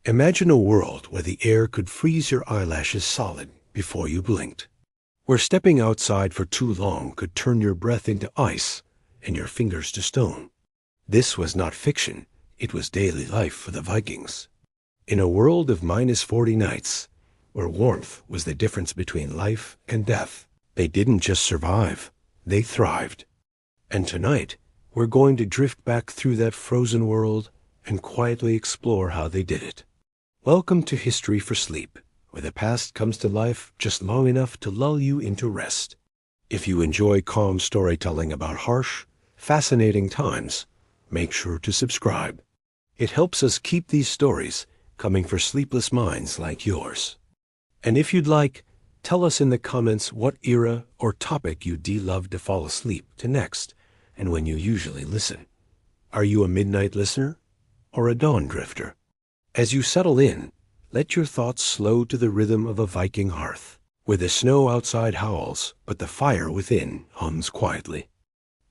Imagine a world where the air could freeze your eyelashes solid before you blinked, where stepping outside for too long could turn your breath into ice and your fingers to stone. This was not fiction, it was daily life for the Vikings. In a world of -40 nights, where warmth was the difference between life and death, they didn't just survive, they thrived. And tonight, we're going to drift back through that frozen world and quietly explore how they did it. Welcome to History for Sleep, where the past comes to life just long enough to lull you into rest. If you enjoy calm storytelling about harsh, fascinating times, make sure to subscribe. It helps us keep these stories coming for sleepless minds like yours. And if you'd like, tell us in the comments what era or topic you'd love to fall asleep to next, and when you usually listen. Are you a midnight listener or a dawn drifter? As you settle in, let your thoughts slow to the rhythm of a Viking hearth, where the snow outside howls, but the fire within hums quietly.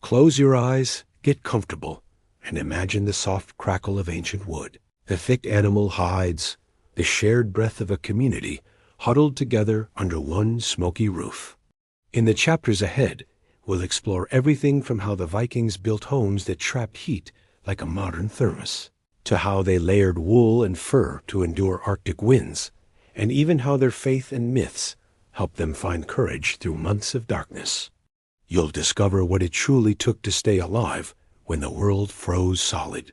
Close your eyes, get comfortable, and imagine the soft crackle of ancient wood, the thick animal hides, the shared breath of a community huddled together under one smoky roof. In the chapters ahead, we'll explore everything from how the Vikings built homes that trapped heat like a modern thermos, to how they layered wool and fur to endure Arctic winds, and even how their faith and myths helped them find courage through months of darkness. You'll discover what it truly took to stay alive when the world froze solid.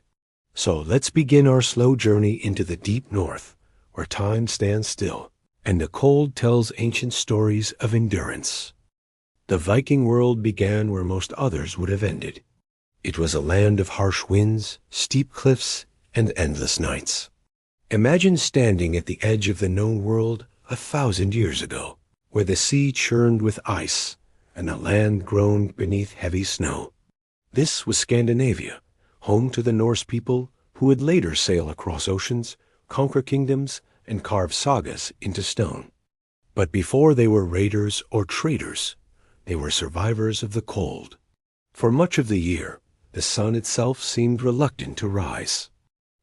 So let's begin our slow journey into the deep north, where time stands still, and the cold tells ancient stories of endurance. The Viking world began where most others would have ended. It was a land of harsh winds, steep cliffs, and endless nights. Imagine standing at the edge of the known world 1,000 years ago, where the sea churned with ice and the land groaned beneath heavy snow. This was Scandinavia, home to the Norse people who would later sail across oceans, conquer kingdoms, and carve sagas into stone. But before they were raiders or traders, they were survivors of the cold. For much of the year, the sun itself seemed reluctant to rise.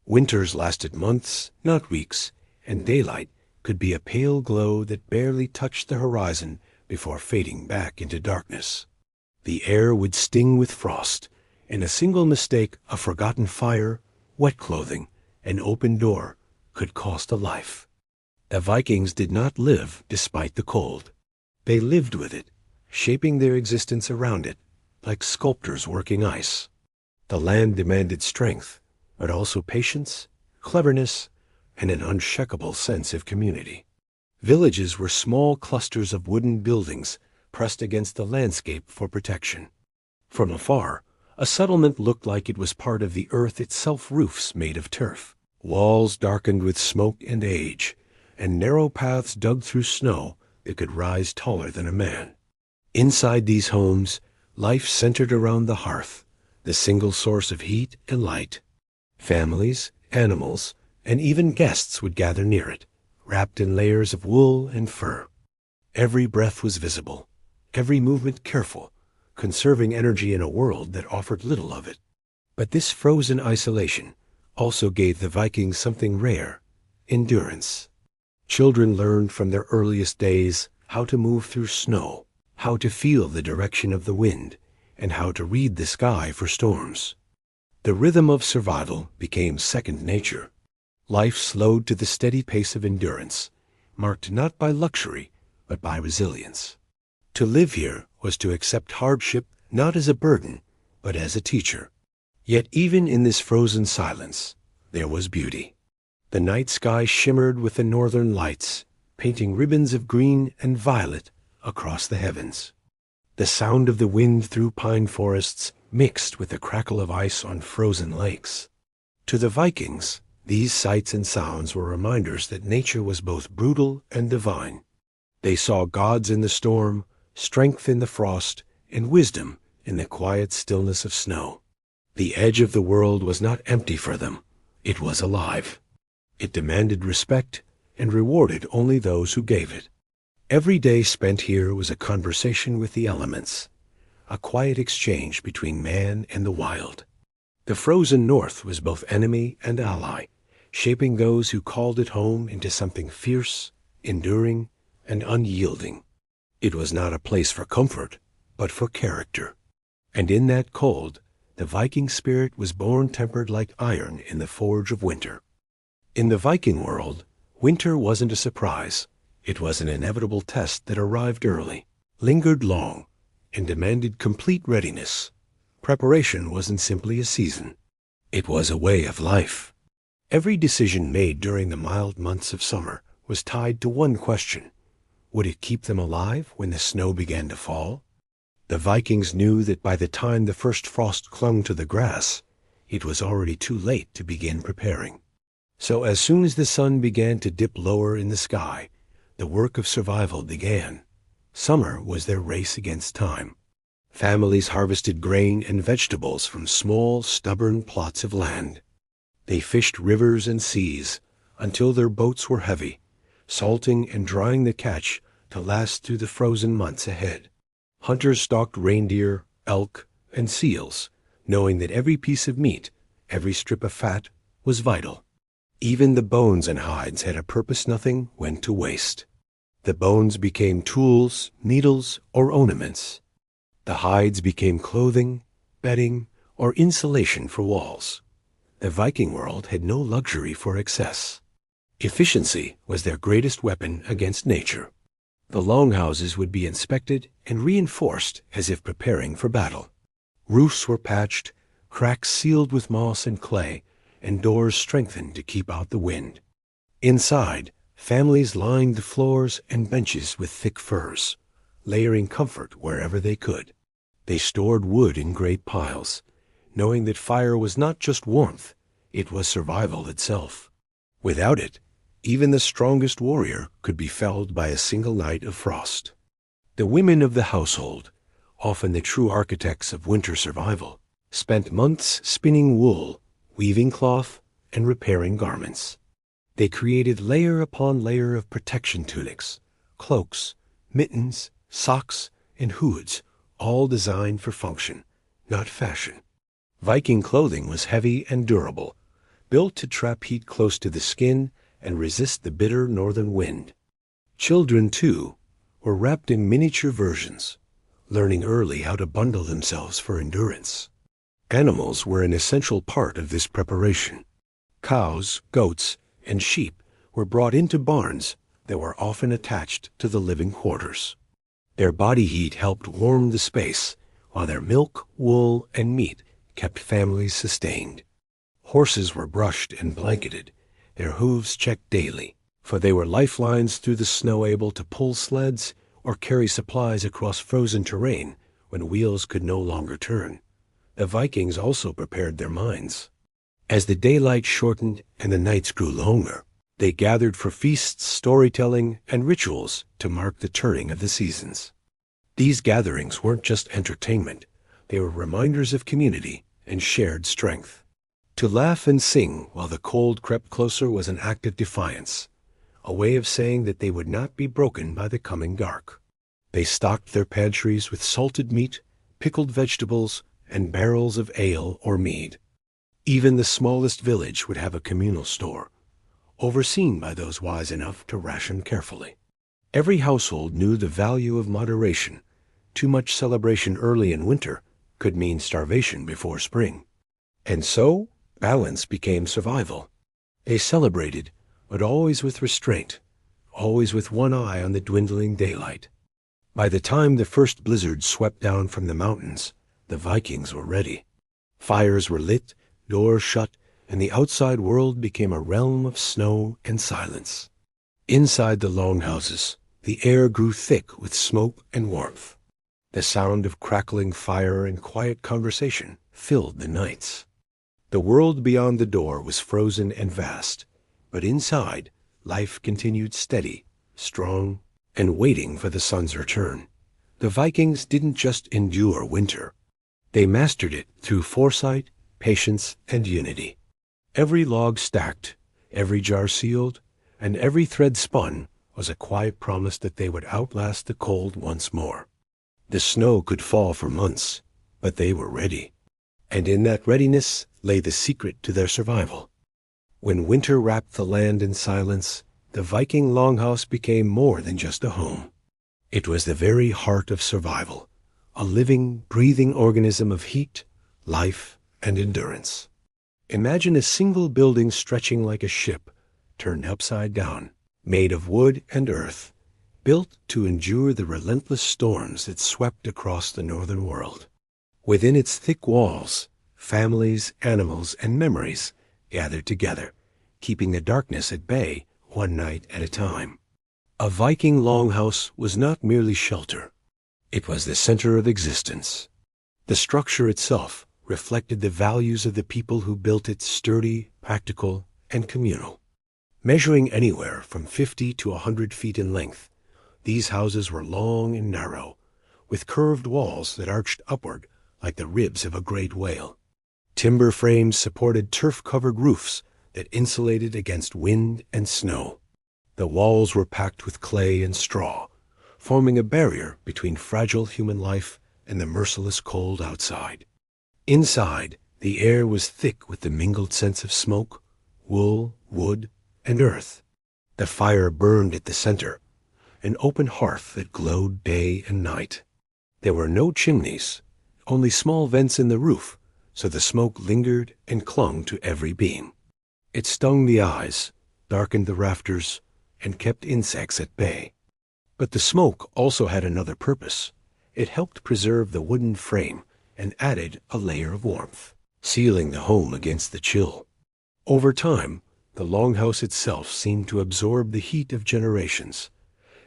Winters lasted months, not weeks, and daylight could be a pale glow that barely touched the horizon before fading back into darkness. The air would sting with frost, and a single mistake, a forgotten fire, wet clothing, an open door, could cost a life. The Vikings did not live despite the cold. They lived with it, shaping their existence around it, like sculptors working ice. The land demanded strength, but also patience, cleverness, and an unshakable sense of community. Villages were small clusters of wooden buildings pressed against the landscape for protection. From afar, a settlement looked like it was part of the earth itself, roofs made of turf, walls darkened with smoke and age, and narrow paths dug through snow that could rise taller than a man. Inside these homes, life centered around the hearth, the single source of heat and light. Families, animals, and even guests would gather near it, wrapped in layers of wool and fur. Every breath was visible, every movement careful, conserving energy in a world that offered little of it. But this frozen isolation also gave the Vikings something rare: endurance. Children learned from their earliest days how to move through snow, how to feel the direction of the wind, and how to read the sky for storms. The rhythm of survival became second nature. Life slowed to the steady pace of endurance, marked not by luxury, but by resilience. To live here was to accept hardship not as a burden, but as a teacher. Yet even in this frozen silence, there was beauty. The night sky shimmered with the northern lights, painting ribbons of green and violet across the heavens. The sound of the wind through pine forests mixed with the crackle of ice on frozen lakes. To the Vikings, these sights and sounds were reminders that nature was both brutal and divine. They saw gods in the storm, strength in the frost, and wisdom in the quiet stillness of snow. The edge of the world was not empty for them. It was alive. It demanded respect and rewarded only those who gave it. Every day spent here was a conversation with the elements, a quiet exchange between man and the wild. The frozen north was both enemy and ally, shaping those who called it home into something fierce, enduring, and unyielding. It was not a place for comfort, but for character. And in that cold, the Viking spirit was born tempered like iron in the forge of winter. In the Viking world, winter wasn't a surprise. It was an inevitable test that arrived early, lingered long, and demanded complete readiness. Preparation wasn't simply a season. It was a way of life. Every decision made during the mild months of summer was tied to one question. Would it keep them alive when the snow began to fall? The Vikings knew that by the time the first frost clung to the grass, it was already too late to begin preparing. So as soon as the sun began to dip lower in the sky, the work of survival began. Summer was their race against time. Families harvested grain and vegetables from small, stubborn plots of land. They fished rivers and seas until their boats were heavy, salting and drying the catch to last through the frozen months ahead. Hunters stalked reindeer, elk, and seals, knowing that every piece of meat, every strip of fat, was vital. Even the bones and hides had a purpose nothing went to waste. The bones became tools, needles, or ornaments. The hides became clothing, bedding, or insulation for walls. The Viking world had no luxury for excess. Efficiency was their greatest weapon against nature. The longhouses would be inspected and reinforced as if preparing for battle. Roofs were patched, cracks sealed with moss and clay, and doors strengthened to keep out the wind. Inside, families lined the floors and benches with thick furs, layering comfort wherever they could. They stored wood in great piles, knowing that fire was not just warmth, it was survival itself. Without it, even the strongest warrior could be felled by a single night of frost. The women of the household, often the true architects of winter survival, spent months spinning wool, weaving cloth, and repairing garments. They created layer upon layer of protection tunics, cloaks, mittens, socks, and hoods, all designed for function, not fashion. Viking clothing was heavy and durable, built to trap heat close to the skin and resist the bitter northern wind. Children, too, were wrapped in miniature versions, learning early how to bundle themselves for endurance. Animals were an essential part of this preparation. Cows, goats, and sheep were brought into barns that were often attached to the living quarters. Their body heat helped warm the space, while their milk, wool, and meat kept families sustained. Horses were brushed and blanketed, their hooves checked daily, for they were lifelines through the snow, able to pull sleds or carry supplies across frozen terrain when wheels could no longer turn. The Vikings also prepared their minds. As the daylight shortened and the nights grew longer, they gathered for feasts, storytelling, and rituals to mark the turning of the seasons. These gatherings weren't just entertainment, they were reminders of community and shared strength. To laugh and sing while the cold crept closer was an act of defiance, a way of saying that they would not be broken by the coming dark. They stocked their pantries with salted meat, pickled vegetables, and barrels of ale or mead. Even the smallest village would have a communal store, overseen by those wise enough to ration carefully. Every household knew the value of moderation. Too much celebration early in winter could mean starvation before spring. And so, balance became survival. They celebrated, but always with restraint, always with one eye on the dwindling daylight. By the time the first blizzard swept down from the mountains, the Vikings were ready. Fires were lit, doors shut, and the outside world became a realm of snow and silence. Inside the longhouses, the air grew thick with smoke and warmth. The sound of crackling fire and quiet conversation filled the nights. The world beyond the door was frozen and vast, but inside, life continued steady, strong, and waiting for the sun's return. The Vikings didn't just endure winter. They mastered it through foresight, patience, and unity. Every log stacked, every jar sealed, and every thread spun was a quiet promise that they would outlast the cold once more. The snow could fall for months, but they were ready. And in that readiness lay the secret to their survival. When winter wrapped the land in silence, the Viking longhouse became more than just a home. It was the very heart of survival, a living, breathing organism of heat, life, and endurance. Imagine a single building stretching like a ship, turned upside down, made of wood and earth, built to endure the relentless storms that swept across the northern world. Within its thick walls, families, animals, and memories gathered together, keeping the darkness at bay one night at a time. A Viking longhouse was not merely shelter. It was the center of existence. The structure itself reflected the values of the people who built it, sturdy, practical, and communal. Measuring anywhere from 50 to 100 feet in length, these houses were long and narrow, with curved walls that arched upward like the ribs of a great whale. Timber frames supported turf-covered roofs that insulated against wind and snow. The walls were packed with clay and straw, forming a barrier between fragile human life and the merciless cold outside. Inside, the air was thick with the mingled scents of smoke, wool, wood, and earth. The fire burned at the center, an open hearth that glowed day and night. There were no chimneys, only small vents in the roof, so the smoke lingered and clung to every beam. It stung the eyes, darkened the rafters, and kept insects at bay. But the smoke also had another purpose. It helped preserve the wooden frame and added a layer of warmth, sealing the home against the chill. Over time, the longhouse itself seemed to absorb the heat of generations,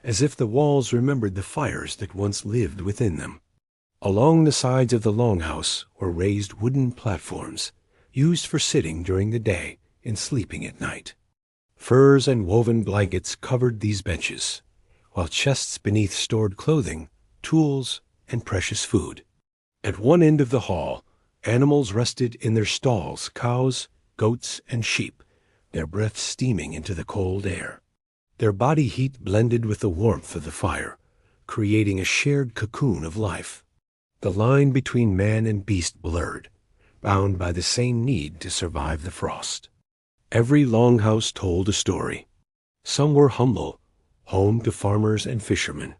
as if the walls remembered the fires that once lived within them. Along the sides of the longhouse were raised wooden platforms, used for sitting during the day and sleeping at night. Furs and woven blankets covered these benches, while chests beneath stored clothing, tools, and precious food. At one end of the hall, animals rested in their stalls, cows, goats, and sheep, their breath steaming into the cold air. Their body heat blended with the warmth of the fire, creating a shared cocoon of life. The line between man and beast blurred, bound by the same need to survive the frost. Every longhouse told a story. Some were humble, home to farmers and fishermen.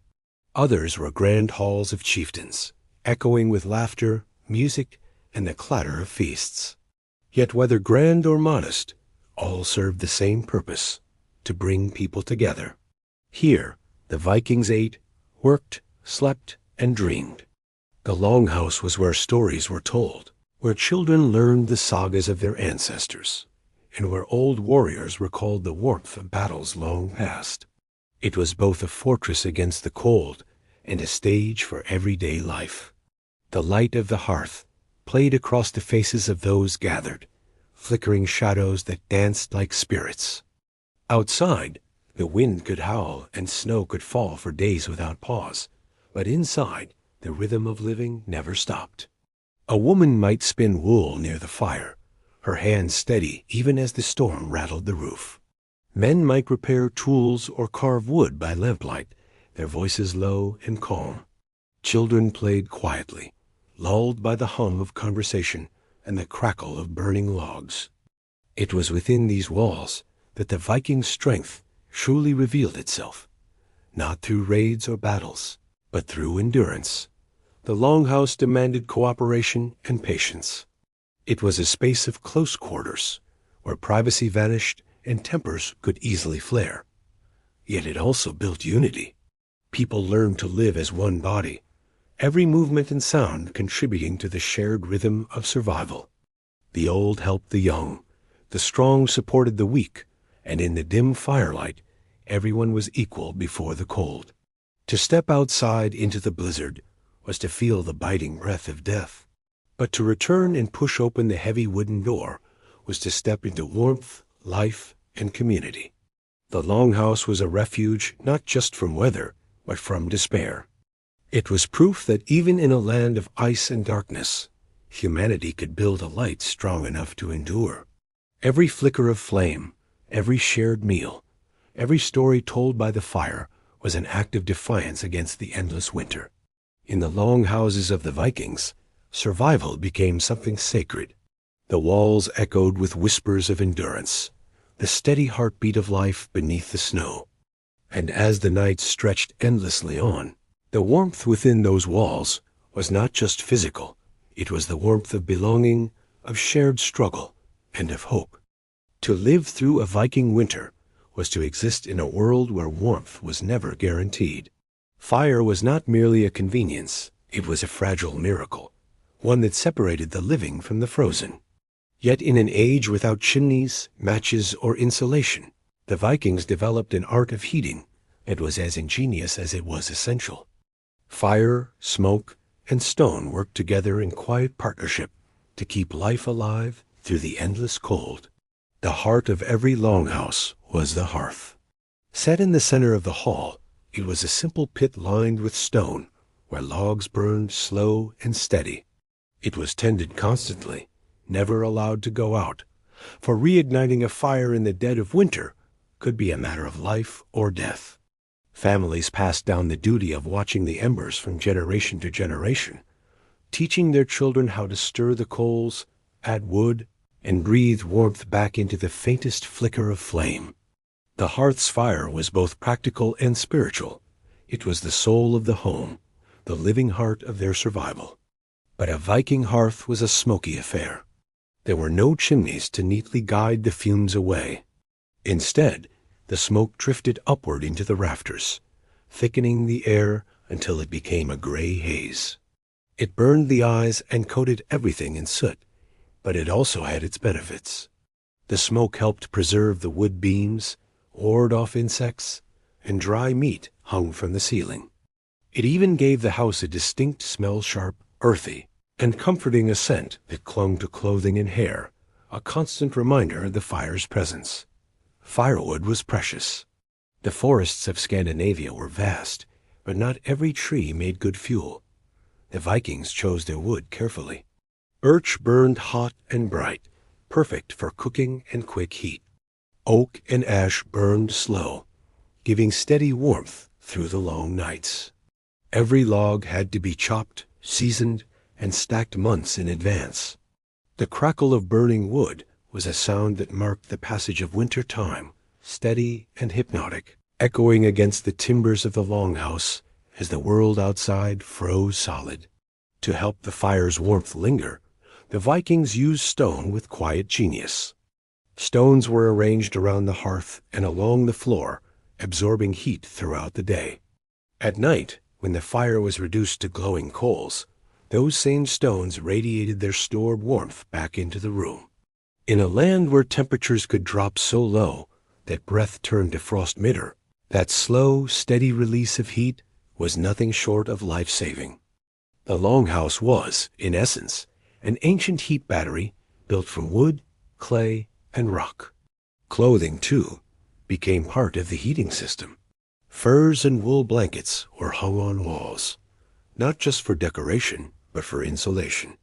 Others were grand halls of chieftains, echoing with laughter, music, and the clatter of feasts. Yet whether grand or modest, all served the same purpose, to bring people together. Here, the Vikings ate, worked, slept, and dreamed. The longhouse was where stories were told, where children learned the sagas of their ancestors, and where old warriors recalled the warmth of battles long past. It was both a fortress against the cold and a stage for everyday life. The light of the hearth played across the faces of those gathered, flickering shadows that danced like spirits. Outside, the wind could howl and snow could fall for days without pause, but inside, the rhythm of living never stopped. A woman might spin wool near the fire, her hands steady even as the storm rattled the roof. Men might repair tools or carve wood by lamplight, their voices low and calm. Children played quietly, lulled by the hum of conversation and the crackle of burning logs. It was within these walls that the Viking strength truly revealed itself, not through raids or battles, but through endurance. The longhouse demanded cooperation and patience. It was a space of close quarters, where privacy vanished and tempers could easily flare. Yet it also built unity. People learned to live as one body, every movement and sound contributing to the shared rhythm of survival. The old helped the young, the strong supported the weak, and in the dim firelight, everyone was equal before the cold. To step outside into the blizzard was to feel the biting breath of death, but to return and push open the heavy wooden door was to step into warmth, life, and community. The longhouse was a refuge not just from weather, but from despair. It was proof that even in a land of ice and darkness, humanity could build a light strong enough to endure. Every flicker of flame, every shared meal, every story told by the fire was an act of defiance against the endless winter. In the long houses of the Vikings, survival became something sacred. The walls echoed with whispers of endurance, the steady heartbeat of life beneath the snow. And as the nights stretched endlessly on, the warmth within those walls was not just physical. It was the warmth of belonging, of shared struggle, and of hope. To live through a Viking winter was to exist in a world where warmth was never guaranteed. Fire was not merely a convenience, it was a fragile miracle, one that separated the living from the frozen. Yet in an age without chimneys, matches, or insulation, the Vikings developed an art of heating that was as ingenious as it was essential. Fire, smoke, and stone worked together in quiet partnership to keep life alive through the endless cold. The heart of every longhouse was the hearth. Set in the center of the hall, it was a simple pit lined with stone, where logs burned slow and steady. It was tended constantly, never allowed to go out, for reigniting a fire in the dead of winter could be a matter of life or death. Families passed down the duty of watching the embers from generation to generation, teaching their children how to stir the coals, add wood, and breathe warmth back into the faintest flicker of flame. The hearth's fire was both practical and spiritual. It was the soul of the home, the living heart of their survival. But a Viking hearth was a smoky affair. There were no chimneys to neatly guide the fumes away. Instead, the smoke drifted upward into the rafters, thickening the air until it became a gray haze. It burned the eyes and coated everything in soot, but it also had its benefits. The smoke helped preserve the wood beams, ward off insects, and dry meat hung from the ceiling. It even gave the house a distinct smell, sharp, earthy, and comforting, a scent that clung to clothing and hair, a constant reminder of the fire's presence. Firewood was precious. The forests of Scandinavia were vast, but not every tree made good fuel. The Vikings chose their wood carefully. Birch burned hot and bright, perfect for cooking and quick heat. Oak and ash burned slow, giving steady warmth through the long nights. Every log had to be chopped, seasoned, and stacked months in advance. The crackle of burning wood was a sound that marked the passage of winter time, steady and hypnotic, echoing against the timbers of the longhouse as the world outside froze solid. To help the fire's warmth linger, the Vikings used stone with quiet genius. Stones were arranged around the hearth and along the floor, absorbing heat throughout the day. At night, when the fire was reduced to glowing coals, those same stones radiated their stored warmth back into the room. In a land where temperatures could drop so low that breath turned to frost mitre, that slow, steady release of heat was nothing short of life-saving. The longhouse was, in essence, an ancient heat battery built from wood, clay, and rock. Clothing, too, became part of the heating system. Furs and wool blankets were hung on walls, not just for decoration, but for insulation.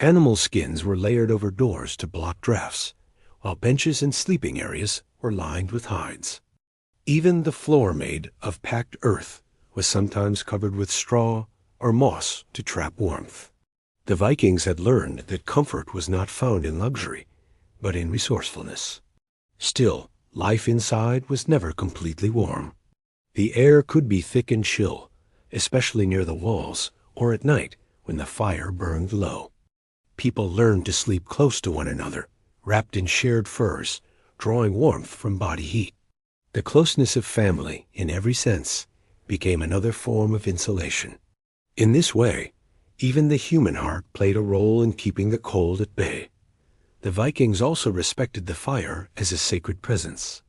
Animal skins were layered over doors to block drafts, while benches and sleeping areas were lined with hides. Even the floor, made of packed earth, was sometimes covered with straw or moss to trap warmth. The Vikings had learned that comfort was not found in luxury, but in resourcefulness. Still, life inside was never completely warm. The air could be thick and chill, especially near the walls or at night when the fire burned low. People learned to sleep close to one another, wrapped in shared furs, drawing warmth from body heat. The closeness of family, in every sense, became another form of insulation. In this way, even the human heart played a role in keeping the cold at bay. The Vikings also respected the fire as a sacred presence.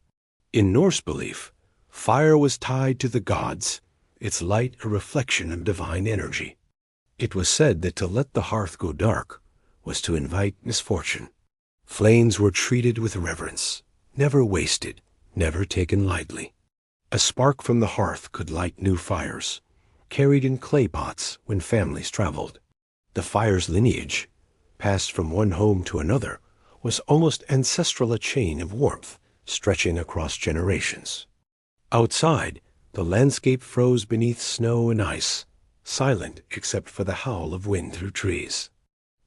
In Norse belief, fire was tied to the gods, its light a reflection of divine energy. It was said that to let the hearth go dark was to invite misfortune. Flames were treated with reverence, never wasted, never taken lightly. A spark from the hearth could light new fires, carried in clay pots when families traveled. The fire's lineage, passed from one home to another, was almost ancestral, a chain of warmth stretching across generations. Outside, the landscape froze beneath snow and ice, silent except for the howl of wind through trees.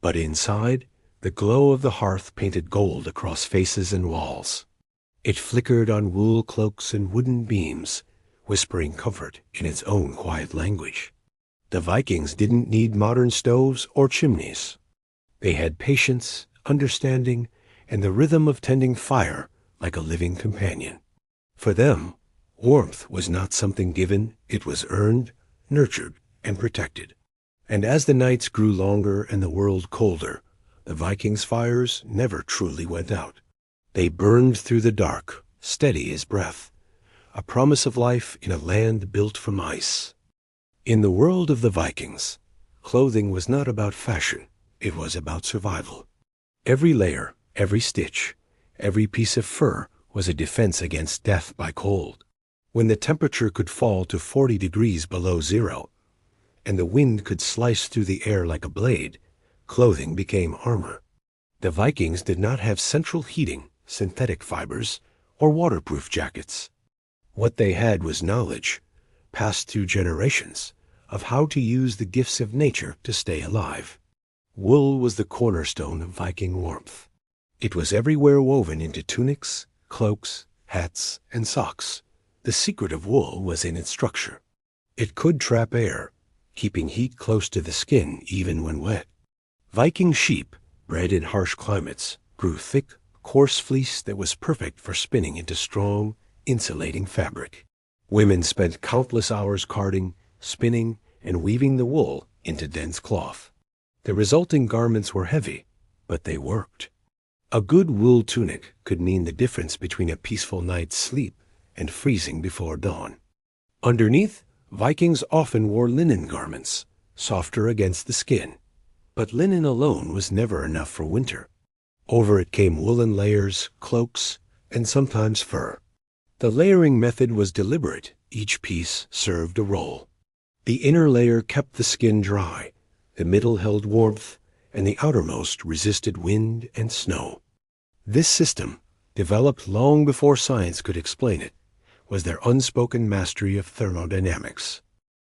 But inside, the glow of the hearth painted gold across faces and walls. It flickered on wool cloaks and wooden beams, whispering comfort in its own quiet language. The Vikings didn't need modern stoves or chimneys. They had patience, understanding, and the rhythm of tending fire like a living companion. For them, warmth was not something given, it was earned, nurtured, and protected. And as the nights grew longer and the world colder, the Vikings' fires never truly went out. They burned through the dark, steady as breath, a promise of life in a land built from ice. In the world of the Vikings, clothing was not about fashion, it was about survival. Every layer, every stitch, every piece of fur was a defense against death by cold. When the temperature could fall to 40 degrees below zero, and the wind could slice through the air like a blade, clothing became armor. The Vikings did not have central heating, synthetic fibers, or waterproof jackets. What they had was knowledge, passed through generations, of how to use the gifts of nature to stay alive. Wool was the cornerstone of Viking warmth. It was everywhere woven into tunics, cloaks, hats, and socks. The secret of wool was in its structure. It could trap air, keeping heat close to the skin even when wet. Viking sheep, bred in harsh climates, grew thick, coarse fleece that was perfect for spinning into strong, insulating fabric. Women spent countless hours carding, spinning, and weaving the wool into dense cloth. The resulting garments were heavy, but they worked. A good wool tunic could mean the difference between a peaceful night's sleep and freezing before dawn. Underneath, Vikings often wore linen garments, softer against the skin. But linen alone was never enough for winter. Over it came woolen layers, cloaks, and sometimes fur. The layering method was deliberate. Each piece served a role. The inner layer kept the skin dry, the middle held warmth, and the outermost resisted wind and snow. This system, developed long before science could explain it, was their unspoken mastery of thermodynamics.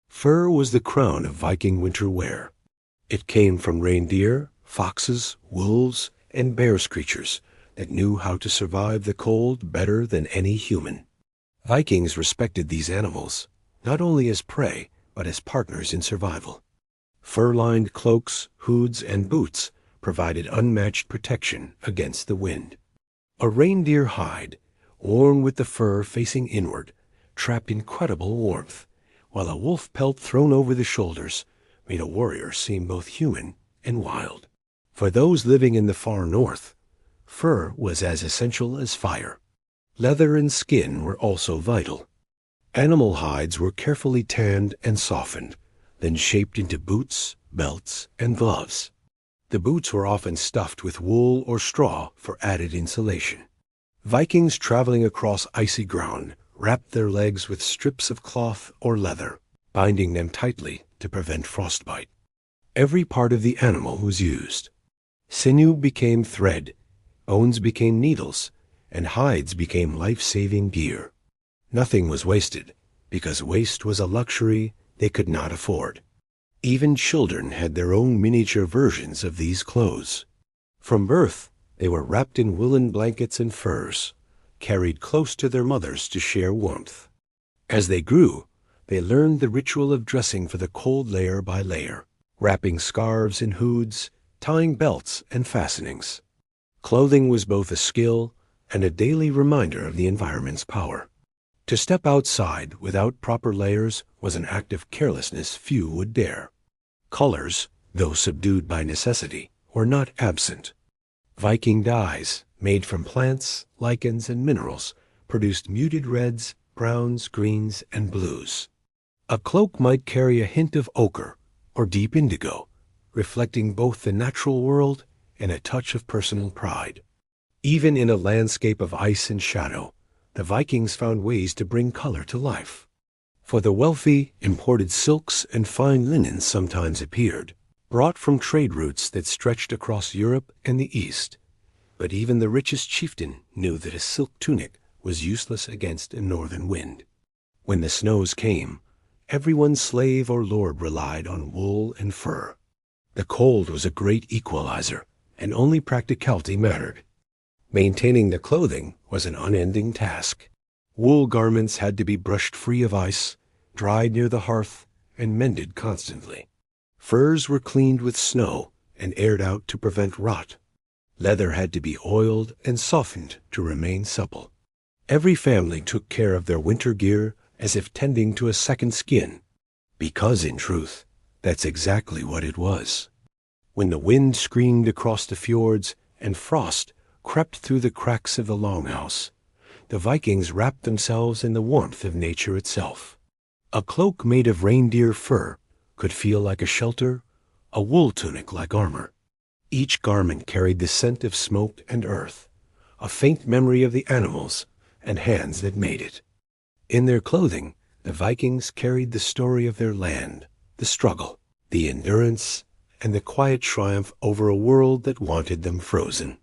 Fur was the crown of Viking winter wear. It came from reindeer, foxes, wolves, and bears creatures that knew how to survive the cold better than any human. Vikings respected these animals, not only as prey, but as partners in survival. Fur-lined cloaks, hoods, and boots provided unmatched protection against the wind. A reindeer hide, worn with the fur facing inward, trapped incredible warmth, while a wolf pelt thrown over the shoulders made a warrior seem both human and wild. For those living in the far north, fur was as essential as fire. Leather and skin were also vital. Animal hides were carefully tanned and softened, then shaped into boots, belts, and gloves. The boots were often stuffed with wool or straw for added insulation. Vikings traveling across icy ground wrapped their legs with strips of cloth or leather, binding them tightly to prevent frostbite. Every part of the animal was used. Sinew became thread, bones became needles, and hides became life-saving gear. Nothing was wasted, because waste was a luxury they could not afford. Even children had their own miniature versions of these clothes. From birth, they were wrapped in woolen blankets and furs, carried close to their mothers to share warmth. As they grew, they learned the ritual of dressing for the cold layer by layer, wrapping scarves and hoods, tying belts and fastenings. Clothing was both a skill and a daily reminder of the environment's power. To step outside without proper layers was an act of carelessness few would dare. Colors, though subdued by necessity, were not absent. Viking dyes, made from plants, lichens, and minerals, produced muted reds, browns, greens, and blues. A cloak might carry a hint of ochre or deep indigo, reflecting both the natural world and a touch of personal pride. Even in a landscape of ice and shadow, the Vikings found ways to bring color to life. For the wealthy, imported silks and fine linens sometimes appeared, brought from trade routes that stretched across Europe and the East. But even the richest chieftain knew that a silk tunic was useless against a northern wind. When the snows came, everyone's slave or lord relied on wool and fur. The cold was a great equalizer, and only practicality mattered. Maintaining the clothing was an unending task. Wool garments had to be brushed free of ice, dried near the hearth, and mended constantly. Furs were cleaned with snow and aired out to prevent rot. Leather had to be oiled and softened to remain supple. Every family took care of their winter gear as if tending to a second skin, because in truth, that's exactly what it was. When the wind screamed across the fjords and frost crept through the cracks of the Longhouse, the Vikings wrapped themselves in the warmth of nature itself. A cloak made of reindeer fur could feel like a shelter, a wool tunic like armor. Each garment carried the scent of smoke and earth, a faint memory of the animals and hands that made it. In their clothing, the Vikings carried the story of their land, the struggle, the endurance, and the quiet triumph over a world that wanted them frozen.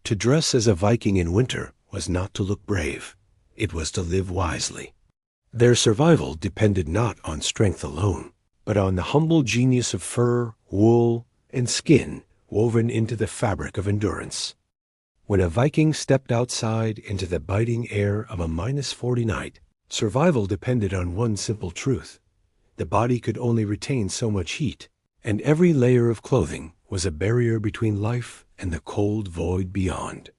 To dress as a Viking in winter was not to look brave. It was to live wisely. Their survival depended not on strength alone, but on the humble genius of fur, wool, and skin woven into the fabric of endurance. When a Viking stepped outside into the biting air of a -40 night, survival depended on one simple truth. The body could only retain so much heat, and every layer of clothing was a barrier between life and the cold void beyond.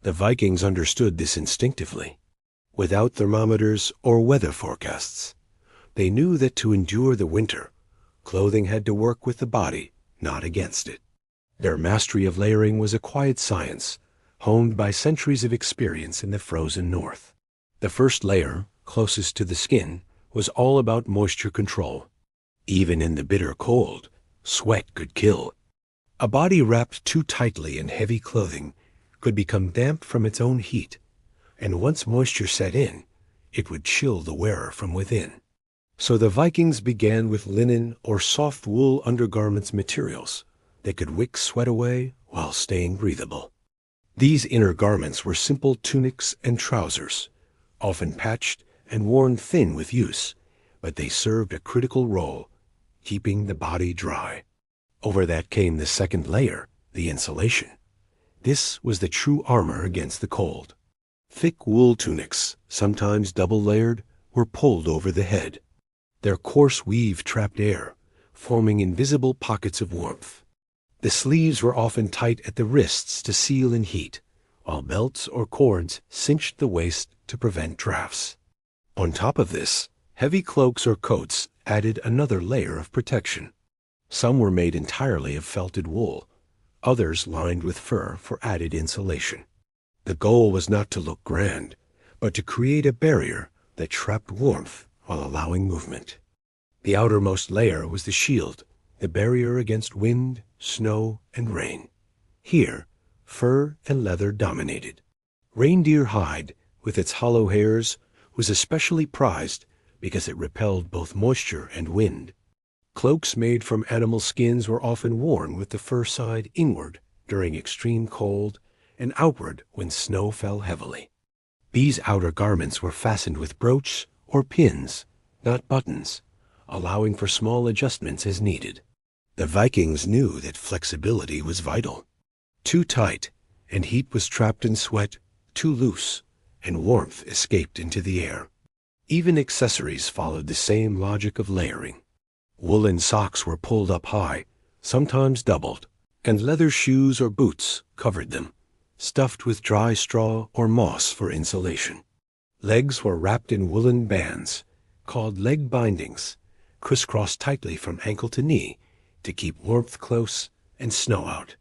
The Vikings understood this instinctively. Without thermometers or weather forecasts, they knew that to endure the winter, clothing had to work with the body, not against it. Their mastery of layering was a quiet science, honed by centuries of experience in the frozen north. The first layer, closest to the skin, was all about moisture control. Even in the bitter cold, sweat could kill. A body wrapped too tightly in heavy clothing could become damp from its own heat, and once moisture set in, it would chill the wearer from within. So the Vikings began with linen or soft wool undergarments materials that could wick sweat away while staying breathable. These inner garments were simple tunics and trousers, often patched and worn thin with use, but they served a critical role, keeping the body dry. Over that came the second layer, the insulation. This was the true armor against the cold. Thick wool tunics, sometimes double-layered, were pulled over the head. Their coarse weave trapped air, forming invisible pockets of warmth. The sleeves were often tight at the wrists to seal in heat, while belts or cords cinched the waist to prevent drafts. On top of this, heavy cloaks or coats added another layer of protection. Some were made entirely of felted wool, others lined with fur for added insulation. The goal was not to look grand, but to create a barrier that trapped warmth while allowing movement. The outermost layer was the shield, the barrier against wind, snow, and rain. Here, fur and leather dominated. Reindeer hide, with its hollow hairs, was especially prized because it repelled both moisture and wind. Cloaks made from animal skins were often worn with the fur side inward during extreme cold and outward when snow fell heavily. These outer garments were fastened with brooch or pins, not buttons, allowing for small adjustments as needed. The Vikings knew that flexibility was vital. Too tight, and heat was trapped in sweat; too loose, and warmth escaped into the air. Even accessories followed the same logic of layering. Woolen socks were pulled up high, sometimes doubled, and leather shoes or boots covered them, stuffed with dry straw or moss for insulation. Legs were wrapped in woolen bands, called leg bindings, crisscrossed tightly from ankle to knee to keep warmth close and snow out.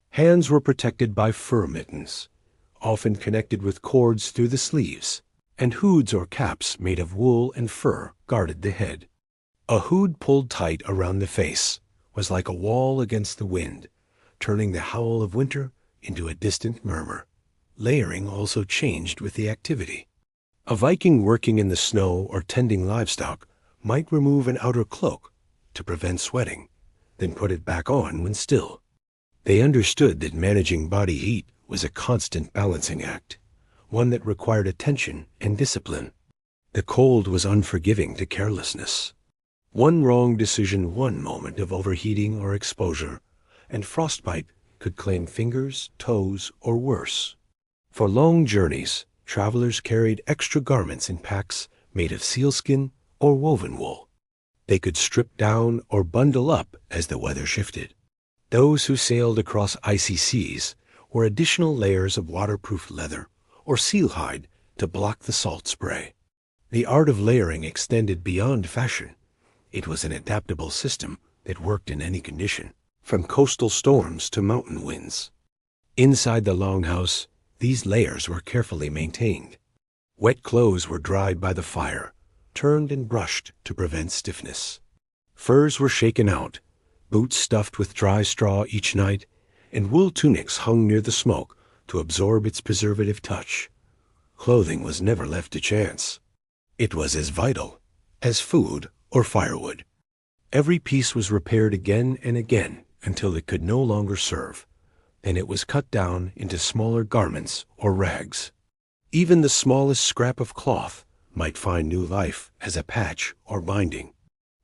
Hands were protected by fur mittens, often connected with cords through the sleeves, and hoods or caps made of wool and fur guarded the head. A hood pulled tight around the face was like a wall against the wind, turning the howl of winter into a distant murmur. Layering also changed with the activity. A Viking working in the snow or tending livestock might remove an outer cloak to prevent sweating, then put it back on when still. They understood that managing body heat was a constant balancing act, one that required attention and discipline. The cold was unforgiving to carelessness. One wrong decision, one moment of overheating or exposure, and frostbite could claim fingers, toes, or worse. For long journeys, travelers carried extra garments in packs made of sealskin or woven wool. They could strip down or bundle up as the weather shifted. Those who sailed across icy seas wore additional layers of waterproof leather or seal hide to block the salt spray. The art of layering extended beyond fashion. It was an adaptable system that worked in any condition, from coastal storms to mountain winds. Inside the longhouse, these layers were carefully maintained. Wet clothes were dried by the fire, turned and brushed to prevent stiffness. Furs were shaken out, boots stuffed with dry straw each night, and wool tunics hung near the smoke to absorb its preservative touch. Clothing was never left to chance. It was as vital as food or firewood. Every piece was repaired again and again until it could no longer serve. Then it was cut down into smaller garments or rags. Even the smallest scrap of cloth might find new life as a patch or binding.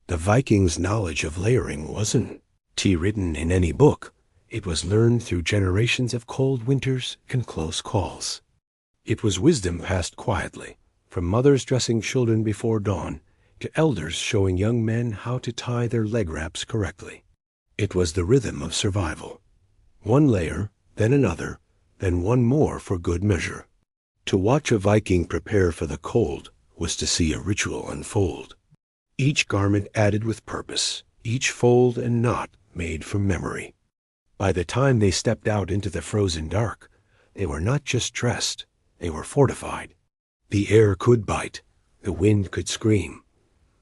The Vikings' knowledge of layering wasn't written in any book. It was learned through generations of cold winters and close calls. It was wisdom passed quietly, from mothers dressing children before dawn to elders showing young men how to tie their leg wraps correctly. It was the rhythm of survival. One layer, then another, then one more for good measure. To watch a Viking prepare for the cold was to see a ritual unfold. Each garment added with purpose, each fold and knot made from memory. By the time they stepped out into the frozen dark, they were not just dressed, they were fortified. The air could bite, the wind could scream,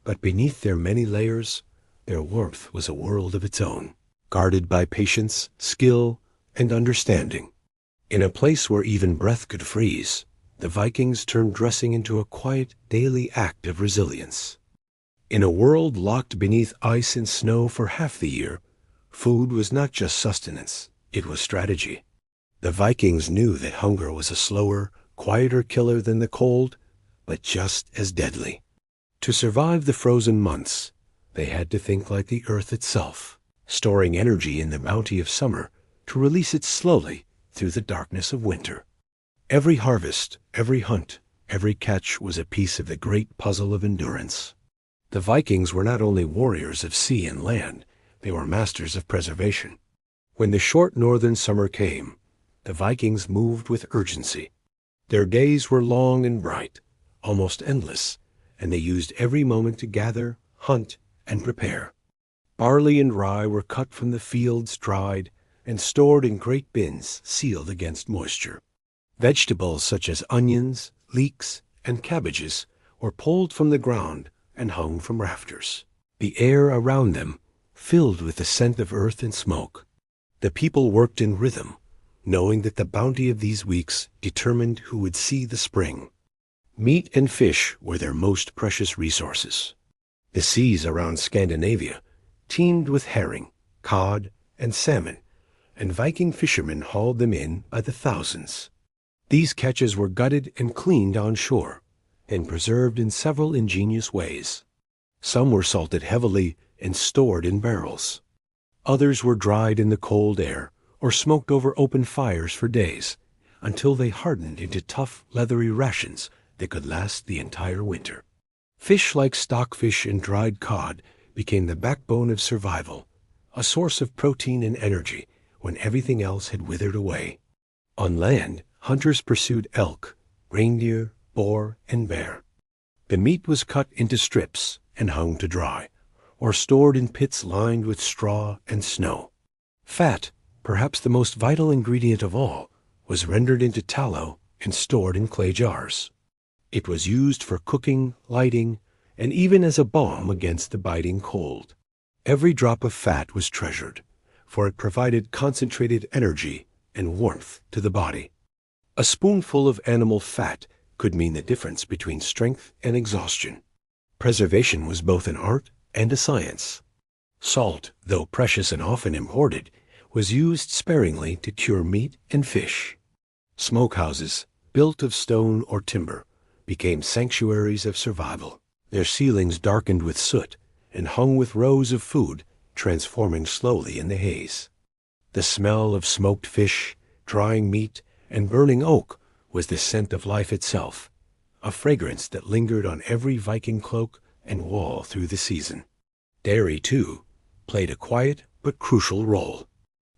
but beneath their many layers, their warmth was a world of its own, guarded by patience, skill, and understanding. In a place where even breath could freeze, the Vikings turned dressing into a quiet daily act of resilience. In a world locked beneath ice and snow for half the year, food was not just sustenance, it was strategy. The Vikings knew that hunger was a slower, quieter killer than the cold, but just as deadly. To survive the frozen months, they had to think like the earth itself, storing energy in the bounty of summer to release it slowly through the darkness of winter. Every harvest, every hunt, every catch was a piece of the great puzzle of endurance. The Vikings were not only warriors of sea and land, they were masters of preservation. When the short northern summer came, the Vikings moved with urgency. Their days were long and bright, almost endless, and they used every moment to gather, hunt, and prepare. Barley and rye were cut from the fields, dried, and stored in great bins sealed against moisture. Vegetables such as onions, leeks, and cabbages were pulled from the ground and hung from rafters. The air around them filled with the scent of earth and smoke. The people worked in rhythm, knowing that the bounty of these weeks determined who would see the spring. Meat and fish were their most precious resources. The seas around Scandinavia teemed with herring, cod, and salmon, and Viking fishermen hauled them in by the thousands. These catches were gutted and cleaned on shore, and preserved in several ingenious ways. Some were salted heavily and stored in barrels. Others were dried in the cold air or smoked over open fires for days, until they hardened into tough, leathery rations that could last the entire winter. Fish like stockfish and dried cod became the backbone of survival, a source of protein and energy when everything else had withered away. On land, hunters pursued elk, reindeer, boar, and bear. The meat was cut into strips and hung to dry, or stored in pits lined with straw and snow. Fat, perhaps the most vital ingredient of all, was rendered into tallow and stored in clay jars. It was used for cooking, lighting, and even as a balm against the biting cold. Every drop of fat was treasured, for it provided concentrated energy and warmth to the body. A spoonful of animal fat could mean the difference between strength and exhaustion. Preservation was both an art and a science. Salt, though precious and often imported, was used sparingly to cure meat and fish. Smokehouses, built of stone or timber, became sanctuaries of survival, their ceilings darkened with soot and hung with rows of food transforming slowly in the haze. The smell of smoked fish, drying meat, and burning oak was the scent of life itself, a fragrance that lingered on every Viking cloak and wall through the season. Dairy, too, played a quiet but crucial role.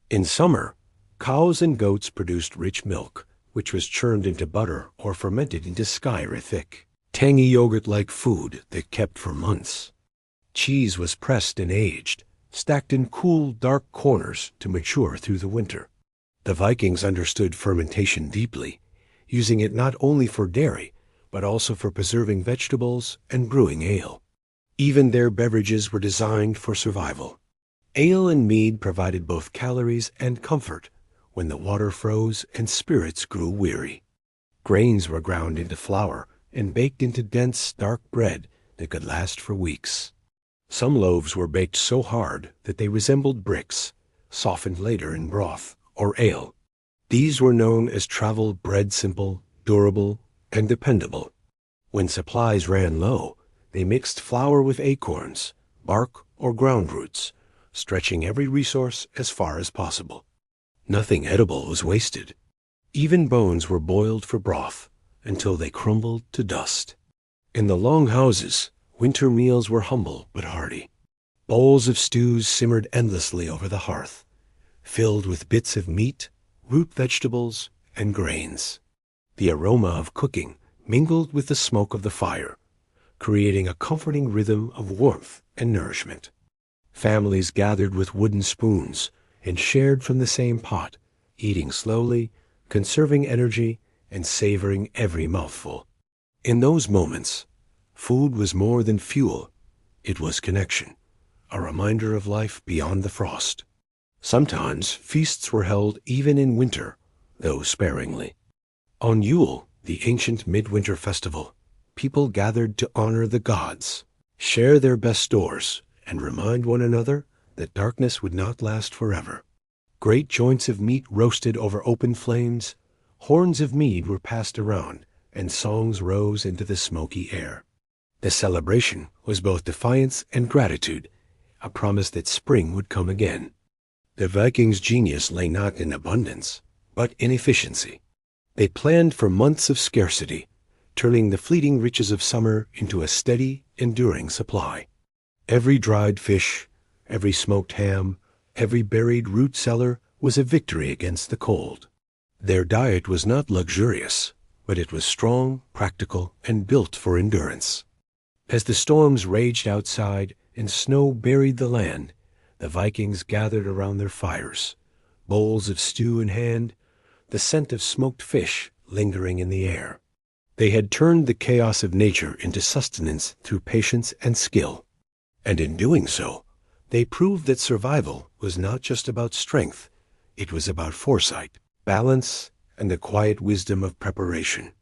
In summer, cows and goats produced rich milk, which was churned into butter or fermented into skyr thick, tangy yogurt-like food that kept for months. Cheese was pressed and aged, stacked in cool, dark corners to mature through the winter. The Vikings understood fermentation deeply, using it not only for dairy, but also for preserving vegetables and brewing ale. Even their beverages were designed for survival. Ale and mead provided both calories and comfort when the water froze and spirits grew weary. Grains were ground into flour and baked into dense, dark bread that could last for weeks. Some loaves were baked so hard that they resembled bricks, softened later in broth or ale. These were known as travel bread, simple, durable, and dependable. When supplies ran low, they mixed flour with acorns, bark, or ground roots, stretching every resource as far as possible. Nothing edible was wasted. Even bones were boiled for broth until they crumbled to dust. In the longhouses, winter meals were humble but hearty. Bowls of stews simmered endlessly over the hearth, filled with bits of meat, root vegetables, and grains. The aroma of cooking mingled with the smoke of the fire, creating a comforting rhythm of warmth and nourishment. Families gathered with wooden spoons and shared from the same pot, eating slowly, conserving energy, and savoring every mouthful. In those moments, food was more than fuel. It was connection, a reminder of life beyond the frost. Sometimes feasts were held even in winter, though sparingly. On Yule, the ancient midwinter festival, people gathered to honor the gods, share their best stores, and remind one another that darkness would not last forever. Great joints of meat roasted over open flames, horns of mead were passed around, and songs rose into the smoky air. The celebration was both defiance and gratitude, a promise that spring would come again. The Vikings' genius lay not in abundance, but in efficiency. They planned for months of scarcity, turning the fleeting riches of summer into a steady, enduring supply. Every dried fish, every smoked ham, every buried root cellar was a victory against the cold. Their diet was not luxurious, but it was strong, practical, and built for endurance. As the storms raged outside and snow buried the land, the Vikings gathered around their fires, bowls of stew in hand, the scent of smoked fish lingering in the air. They had turned the chaos of nature into sustenance through patience and skill. And in doing so, they proved that survival was not just about strength, it was about foresight, balance, and the quiet wisdom of preparation.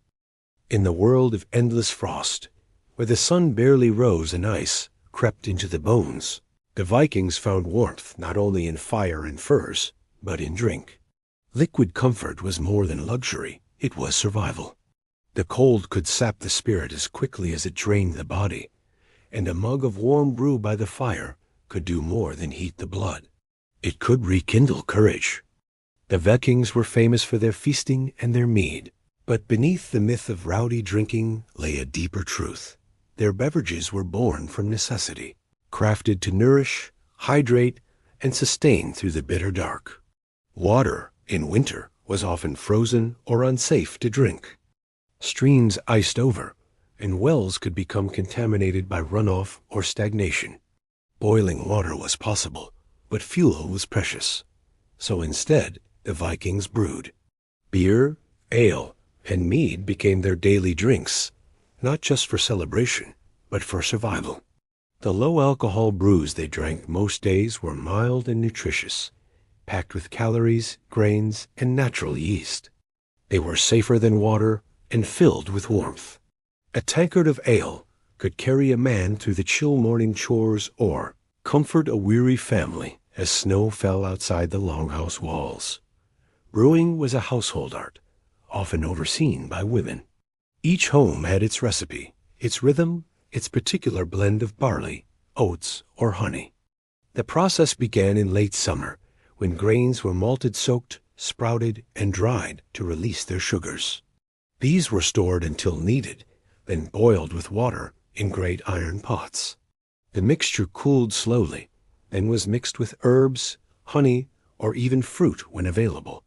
In the world of endless frost, where the sun barely rose and ice crept into the bones, the Vikings found warmth not only in fire and furs, but in drink. Liquid comfort was more than luxury, it was survival. The cold could sap the spirit as quickly as it drained the body, and a mug of warm brew by the fire could do more than heat the blood. It could rekindle courage. The Vikings were famous for their feasting and their mead, but beneath the myth of rowdy drinking lay a deeper truth. Their beverages were born from necessity, crafted to nourish, hydrate, and sustain through the bitter dark. Water, in winter, was often frozen or unsafe to drink. Streams iced over, and wells could become contaminated by runoff or stagnation. Boiling water was possible, but fuel was precious. So instead, the Vikings brewed. Beer, ale, and mead became their daily drinks, not just for celebration, but for survival. The low-alcohol brews they drank most days were mild and nutritious, packed with calories, grains, and natural yeast. They were safer than water and filled with warmth. A tankard of ale could carry a man through the chill morning chores or comfort a weary family as snow fell outside the Longhouse walls. Brewing was a household art, often overseen by women. Each home had its recipe, its rhythm, its particular blend of barley, oats, or honey. The process began in late summer, when grains were malted, soaked, sprouted, and dried to release their sugars. These were stored until needed, then boiled with water in great iron pots. The mixture cooled slowly, then was mixed with herbs, honey, or even fruit when available.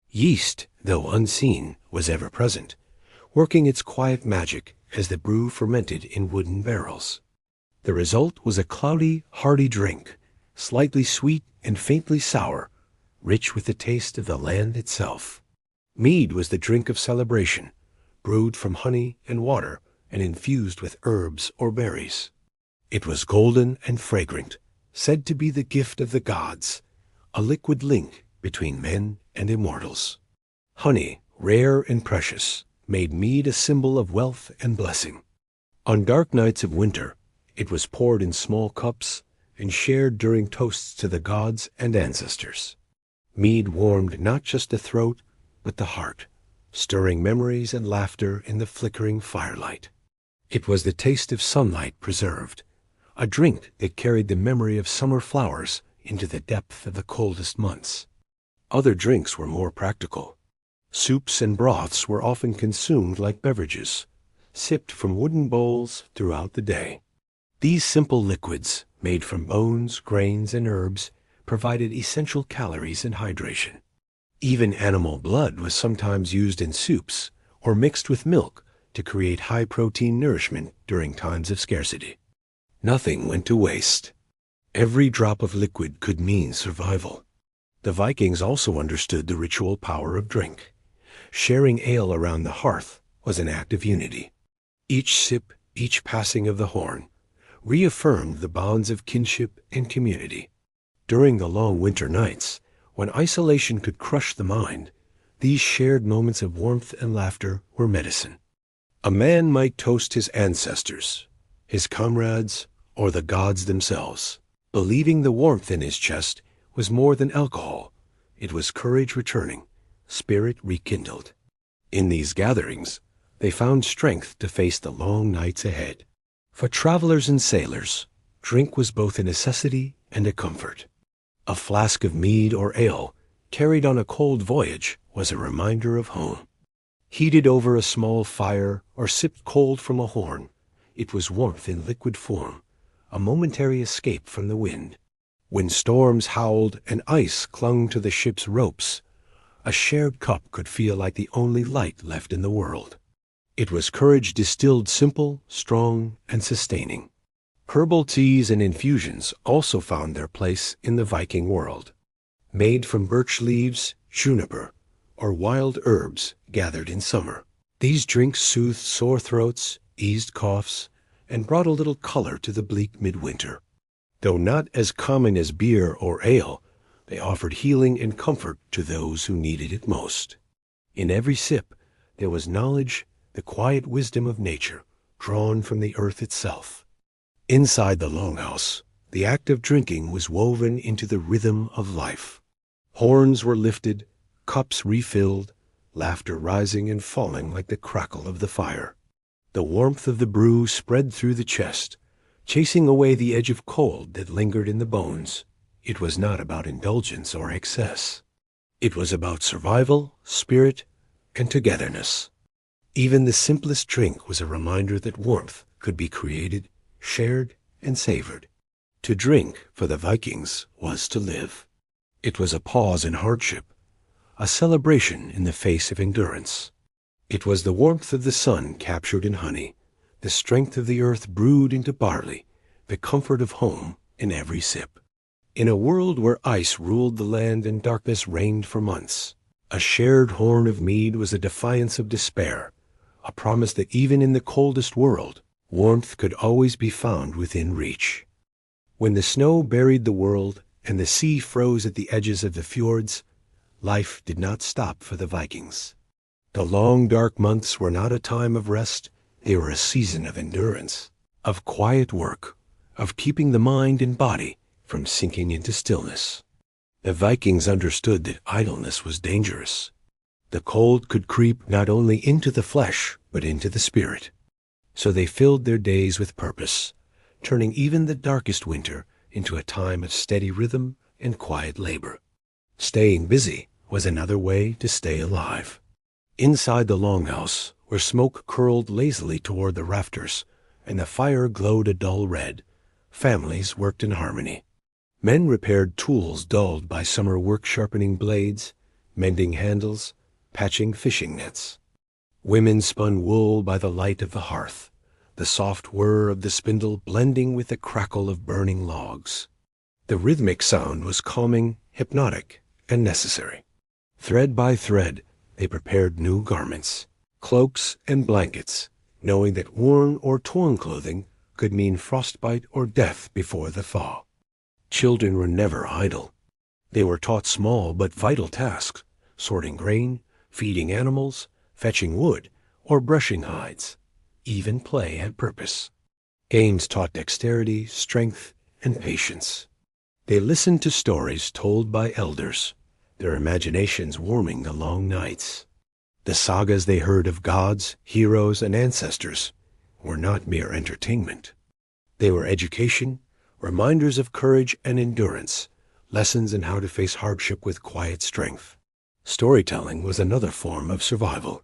Yeast, though unseen, was ever present, working its quiet magic as the brew fermented in wooden barrels. The result was a cloudy, hearty drink, slightly sweet and faintly sour, rich with the taste of the land itself. Mead was the drink of celebration, brewed from honey and water and infused with herbs or berries. It was golden and fragrant, said to be the gift of the gods, a liquid link between men and immortals. Honey, rare and precious, made mead a symbol of wealth and blessing. On dark nights of winter, it was poured in small cups and shared during toasts to the gods and ancestors. Mead warmed not just the throat, but the heart, stirring memories and laughter in the flickering firelight. It was the taste of sunlight preserved, a drink that carried the memory of summer flowers into the depth of the coldest months. Other drinks were more practical. Soups and broths were often consumed like beverages, sipped from wooden bowls throughout the day. These simple liquids, made from bones, grains, and herbs, provided essential calories and hydration. Even animal blood was sometimes used in soups or mixed with milk to create high-protein nourishment during times of scarcity. Nothing went to waste. Every drop of liquid could mean survival. The Vikings also understood the ritual power of drink. Sharing ale around the hearth was an act of unity. Each sip, each passing of the horn, reaffirmed the bonds of kinship and community. During the long winter nights, when isolation could crush the mind, these shared moments of warmth and laughter were medicine. A man might toast his ancestors, his comrades, or the gods themselves, believing the warmth in his chest was more than alcohol. It was courage returning, spirit rekindled. In these gatherings, they found strength to face the long nights ahead. For travelers and sailors, drink was both a necessity and a comfort. A flask of mead or ale, carried on a cold voyage, was a reminder of home. Heated over a small fire or sipped cold from a horn, it was warmth in liquid form, a momentary escape from the wind. When storms howled and ice clung to the ship's ropes, a shared cup could feel like the only light left in the world. It was courage distilled simple, strong, and sustaining. Herbal teas and infusions also found their place in the Viking world. Made from birch leaves, juniper, or wild herbs gathered in summer. These drinks soothed sore throats, eased coughs, and brought a little color to the bleak midwinter. Though not as common as beer or ale, they offered healing and comfort to those who needed it most. In every sip, there was knowledge, the quiet wisdom of nature, drawn from the earth itself. Inside the Longhouse, the act of drinking was woven into the rhythm of life. Horns were lifted, cups refilled, laughter rising and falling like the crackle of the fire. The warmth of the brew spread through the chest, chasing away the edge of cold that lingered in the bones. It was not about indulgence or excess. It was about survival, spirit, and togetherness. Even the simplest drink was a reminder that warmth could be created, shared, and savored. To drink, for the Vikings, was to live. It was a pause in hardship, a celebration in the face of endurance. It was the warmth of the sun captured in honey, the strength of the earth brewed into barley, the comfort of home in every sip. In a world where ice ruled the land and darkness reigned for months, a shared horn of mead was a defiance of despair, a promise that even in the coldest world, warmth could always be found within reach. When the snow buried the world and the sea froze at the edges of the fjords, life did not stop for the Vikings. The long dark months were not a time of rest, they were a season of endurance, of quiet work, of keeping the mind and body from sinking into stillness. The Vikings understood that idleness was dangerous. The cold could creep not only into the flesh, but into the spirit. So they filled their days with purpose, turning even the darkest winter into a time of steady rhythm and quiet labor. Staying busy was another way to stay alive. Inside the Longhouse, where smoke curled lazily toward the rafters, and the fire glowed a dull red, families worked in harmony. Men repaired tools dulled by summer work, sharpening blades, mending handles, patching fishing nets. Women spun wool by the light of the hearth, the soft whir of the spindle blending with the crackle of burning logs. The rhythmic sound was calming, hypnotic, and necessary. Thread by thread, they prepared new garments, cloaks and blankets, knowing that worn or torn clothing could mean frostbite or death before the thaw. Children were never idle. They were taught small but vital tasks, sorting grain, feeding animals, fetching wood, or brushing hides. Even play had purpose. Games taught dexterity, strength, and patience. They listened to stories told by elders, their imaginations warming the long nights. The sagas they heard of gods, heroes, and ancestors were not mere entertainment. They were education, reminders of courage and endurance, lessons in how to face hardship with quiet strength. Storytelling was another form of survival.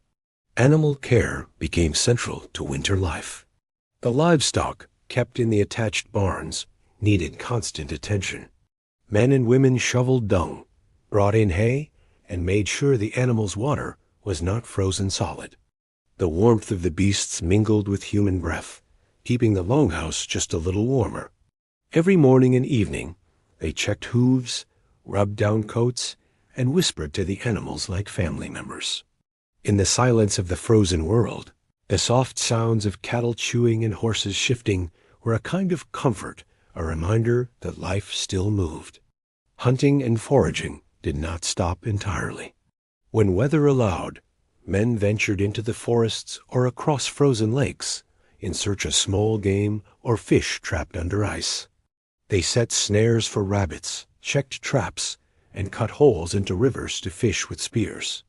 Animal care became central to winter life. The livestock, kept in the attached barns, needed constant attention. Men and women shoveled dung, brought in hay, and made sure the animals' water was not frozen solid. The warmth of the beasts mingled with human breath, keeping the Longhouse just a little warmer. Every morning and evening, they checked hooves, rubbed down coats, and whispered to the animals like family members. In the silence of the frozen world, the soft sounds of cattle chewing and horses shifting were a kind of comfort, a reminder that life still moved. Hunting and foraging did not stop entirely. When weather allowed, men ventured into the forests or across frozen lakes in search of small game or fish trapped under ice. They set snares for rabbits, checked traps, and cut holes into rivers to fish with spears.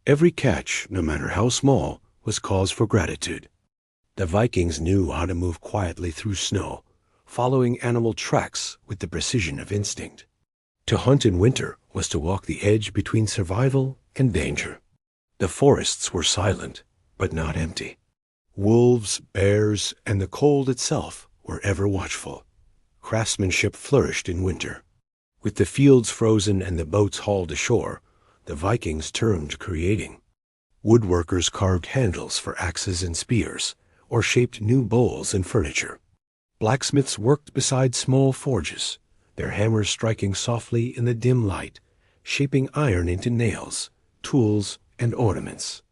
Every catch, no matter how small, was cause for gratitude. The Vikings knew how to move quietly through snow, following animal tracks with the precision of instinct. To hunt in winter was to walk the edge between survival and danger. The forests were silent, but not empty. Wolves, bears, and the cold itself were ever watchful. Craftsmanship flourished in winter. With the fields frozen and the boats hauled ashore, the Vikings turned to creating. Woodworkers carved handles for axes and spears, or shaped new bowls and furniture. Blacksmiths worked beside small forges, their hammers striking softly in the dim light, shaping iron into nails, tools, and ornaments.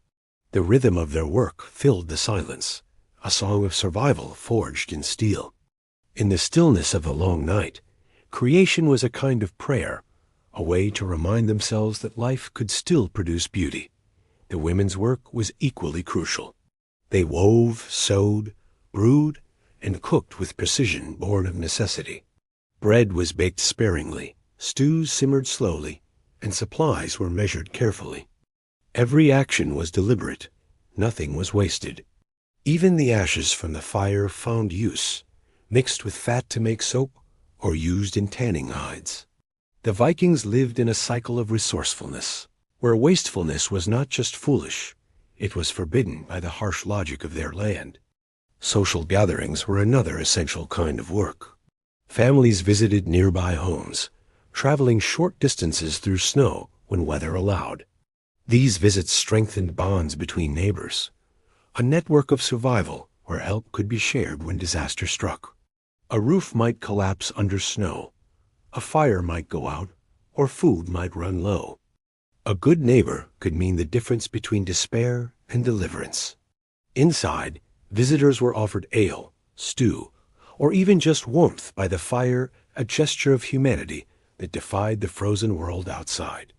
The rhythm of their work filled the silence, a song of survival forged in steel. In the stillness of the long night, creation was a kind of prayer, a way to remind themselves that life could still produce beauty. The women's work was equally crucial. They wove, sewed, brewed, and cooked with precision born of necessity. Bread was baked sparingly, stews simmered slowly, and supplies were measured carefully. Every action was deliberate. Nothing was wasted. Even the ashes from the fire found use, mixed with fat to make soap, or used in tanning hides. The Vikings lived in a cycle of resourcefulness, where wastefulness was not just foolish, it was forbidden by the harsh logic of their land. Social gatherings were another essential kind of work. Families visited nearby homes, traveling short distances through snow when weather allowed. These visits strengthened bonds between neighbors, a network of survival where help could be shared when disaster struck. A roof might collapse under snow, a fire might go out, or food might run low. A good neighbor could mean the difference between despair and deliverance. Inside, visitors were offered ale, stew, or even just warmth by the fire, a gesture of humanity that defied the frozen world outside.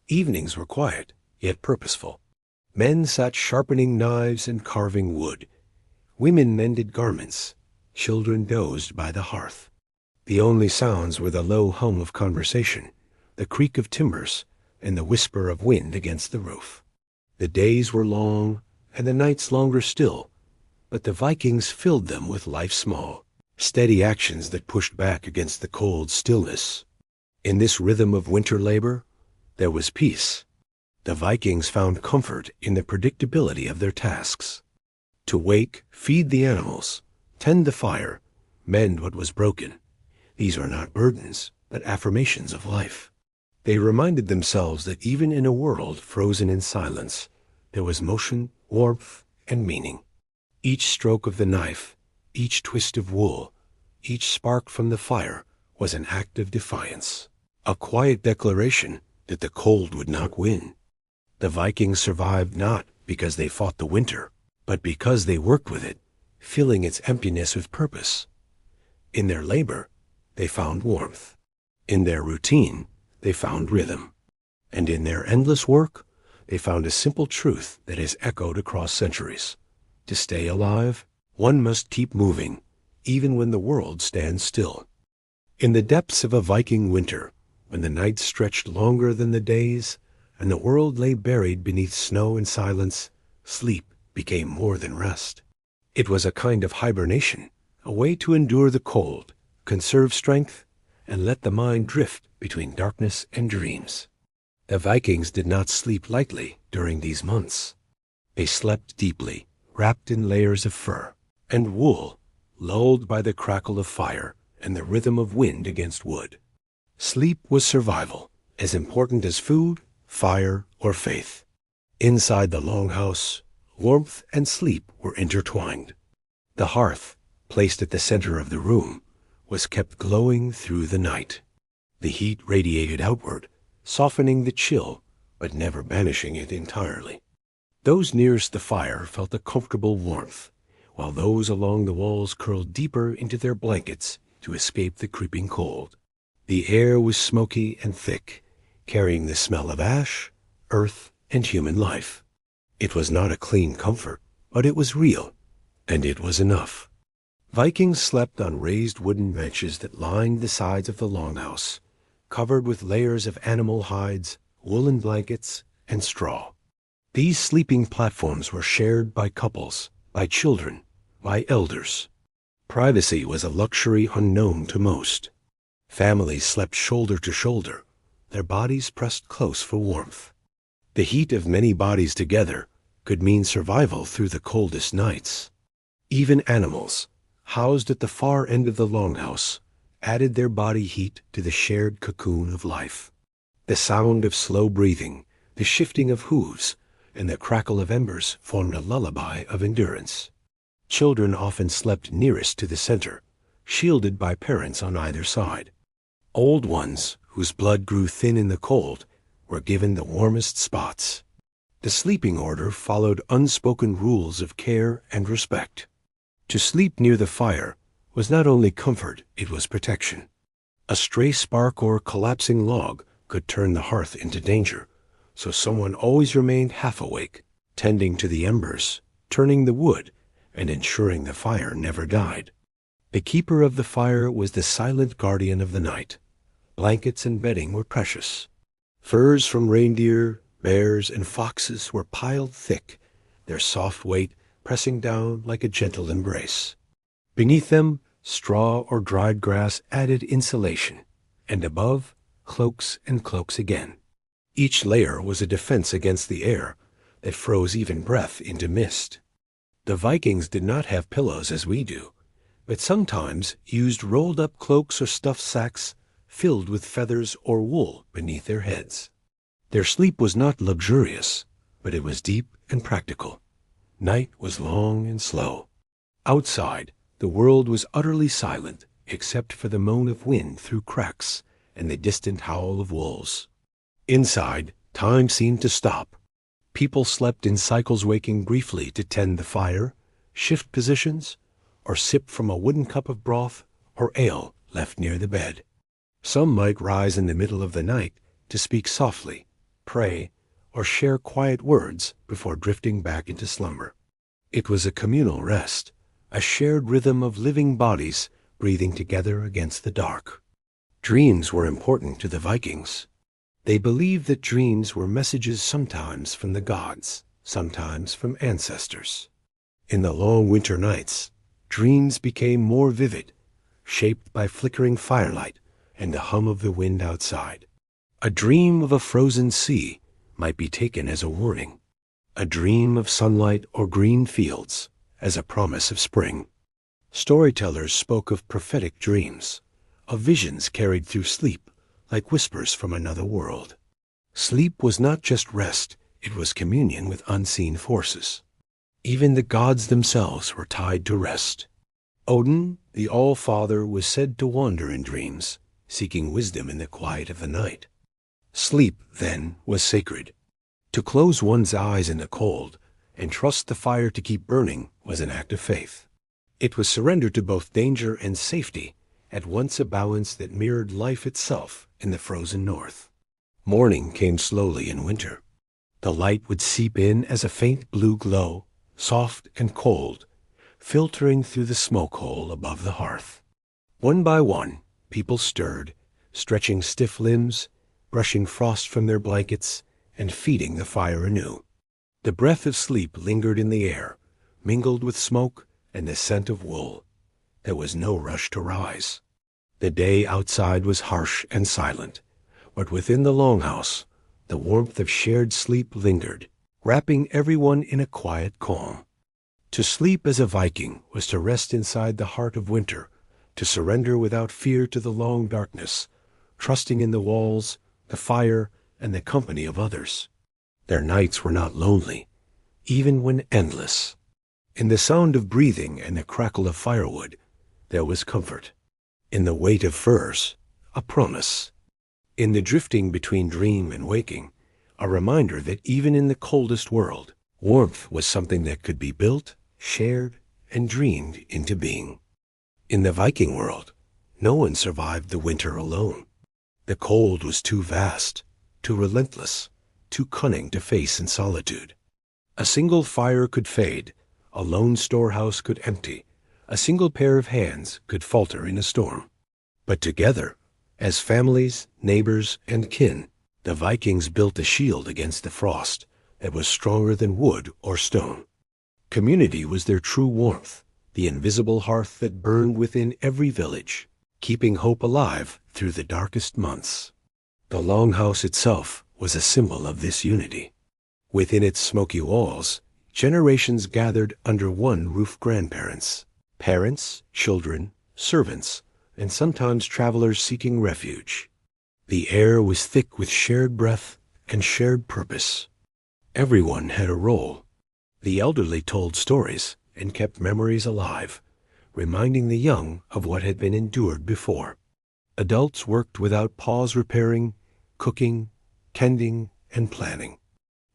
Evenings were quiet, yet purposeful. Men sat sharpening knives and carving wood. Women mended garments. Children dozed by the hearth. The only sounds were the low hum of conversation, the creak of timbers, and the whisper of wind against the roof. The days were long, and the nights longer still, but the Vikings filled them with life's small, steady actions that pushed back against the cold stillness. In this rhythm of winter labor, there was peace. The Vikings found comfort in the predictability of their tasks. To wake, feed the animals, tend the fire, mend what was broken. These were not burdens, but affirmations of life. They reminded themselves that even in a world frozen in silence, there was motion, warmth, and meaning. Each stroke of the knife, each twist of wool, each spark from the fire was an act of defiance, a quiet declaration that the cold would not win. The Vikings survived not because they fought the winter, but because they worked with it, filling its emptiness with purpose. In their labor, they found warmth. In their routine, they found rhythm. And in their endless work, they found a simple truth that has echoed across centuries. To stay alive, one must keep moving, even when the world stands still. In the depths of a Viking winter, when the nights stretched longer than the days, and the world lay buried beneath snow and silence, sleep became more than rest. It was a kind of hibernation, a way to endure the cold, conserve strength, and let the mind drift between darkness and dreams. The Vikings did not sleep lightly during these months. They slept deeply, wrapped in layers of fur and wool, lulled by the crackle of fire and the rhythm of wind against wood. Sleep was survival, as important as food, fire, or faith. Inside the Longhouse, warmth and sleep were intertwined. The hearth, placed at the center of the room, was kept glowing through the night. The heat radiated outward, softening the chill, but never banishing it entirely. Those nearest the fire felt a comfortable warmth, while those along the walls curled deeper into their blankets to escape the creeping cold. The air was smoky and thick, carrying the smell of ash, earth, and human life. It was not a clean comfort, but it was real, and it was enough. Vikings slept on raised wooden benches that lined the sides of the Longhouse, covered with layers of animal hides, woolen blankets, and straw. These sleeping platforms were shared by couples, by children, by elders. Privacy was a luxury unknown to most. Families slept shoulder to shoulder, their bodies pressed close for warmth. The heat of many bodies together could mean survival through the coldest nights. Even animals, housed at the far end of the Longhouse, added their body heat to the shared cocoon of life. The sound of slow breathing, the shifting of hooves, and the crackle of embers formed a lullaby of endurance. Children often slept nearest to the center, shielded by parents on either side. Old ones, whose blood grew thin in the cold, were given the warmest spots. The sleeping order followed unspoken rules of care and respect. To sleep near the fire was not only comfort, it was protection. A stray spark or collapsing log could turn the hearth into danger, so someone always remained half awake, tending to the embers, turning the wood, and ensuring the fire never died. The keeper of the fire was the silent guardian of the night. Blankets and bedding were precious. Furs from reindeer, bears, and foxes were piled thick, their soft weight pressing down like a gentle embrace. Beneath them, straw or dried grass added insulation, and above, cloaks and cloaks again. Each layer was a defense against the air that froze even breath into mist. The Vikings did not have pillows as we do, but sometimes used rolled-up cloaks or stuffed sacks filled with feathers or wool beneath their heads. Their sleep was not luxurious, but it was deep and practical. Night was long and slow. Outside, the world was utterly silent except for the moan of wind through cracks and the distant howl of wolves. Inside, time seemed to stop. People slept in cycles, waking briefly to tend the fire, shift positions, or sip from a wooden cup of broth or ale left near the bed. Some might rise in the middle of the night to speak softly, pray, or share quiet words before drifting back into slumber. It was a communal rest, a shared rhythm of living bodies breathing together against the dark. Dreams were important to the Vikings. They believed that dreams were messages sometimes from the gods, sometimes from ancestors. In the long winter nights, dreams became more vivid, shaped by flickering firelight and the hum of the wind outside. A dream of a frozen sea might be taken as a warning, a dream of sunlight or green fields as a promise of spring. Storytellers spoke of prophetic dreams, of visions carried through sleep like whispers from another world. Sleep was not just rest, it was communion with unseen forces. Even the gods themselves were tied to rest. Odin, the All-Father, was said to wander in dreams, seeking wisdom in the quiet of the night. Sleep, then, was sacred. To close one's eyes in the cold and trust the fire to keep burning was an act of faith. It was surrender to both danger and safety, at once a balance that mirrored life itself in the frozen north. Morning came slowly in winter. The light would seep in as a faint blue glow, soft and cold, filtering through the smoke hole above the hearth. One by one, people stirred, stretching stiff limbs, brushing frost from their blankets, and feeding the fire anew. The breath of sleep lingered in the air, mingled with smoke and the scent of wool. There was no rush to rise. The day outside was harsh and silent, but within the Longhouse, the warmth of shared sleep lingered, wrapping everyone in a quiet calm. To sleep as a Viking was to rest inside the heart of winter, to surrender without fear to the long darkness, trusting in the walls, the fire, and the company of others. Their nights were not lonely, even when endless. In the sound of breathing and the crackle of firewood, there was comfort. In the weight of furs, a promise. In the drifting between dream and waking, a reminder that even in the coldest world, warmth was something that could be built, shared, and dreamed into being. In the Viking world, no one survived the winter alone. The cold was too vast, too relentless, too cunning to face in solitude. A single fire could fade, a lone storehouse could empty, a single pair of hands could falter in a storm. But together, as families, neighbors, and kin, the Vikings built a shield against the frost that was stronger than wood or stone. Community was their true warmth, the invisible hearth that burned within every village, keeping hope alive through the darkest months. The Longhouse itself was a symbol of this unity. Within its smoky walls, generations gathered under one roof: grandparents, parents, children, servants, and sometimes travelers seeking refuge. The air was thick with shared breath and shared purpose. Everyone had a role. The elderly told stories and kept memories alive, reminding the young of what had been endured before. Adults worked without pause, repairing, cooking, tending, and planning.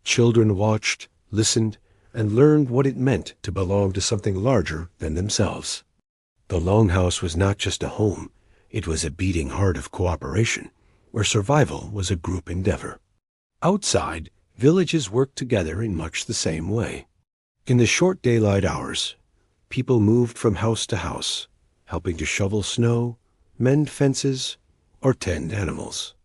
Children watched, listened, and learned what it meant to belong to something larger than themselves. The Longhouse was not just a home, it was a beating heart of cooperation, where survival was a group endeavor. Outside, villages worked together in much the same way. In the short daylight hours, people moved from house to house, helping to shovel snow, mend fences, or tend animals.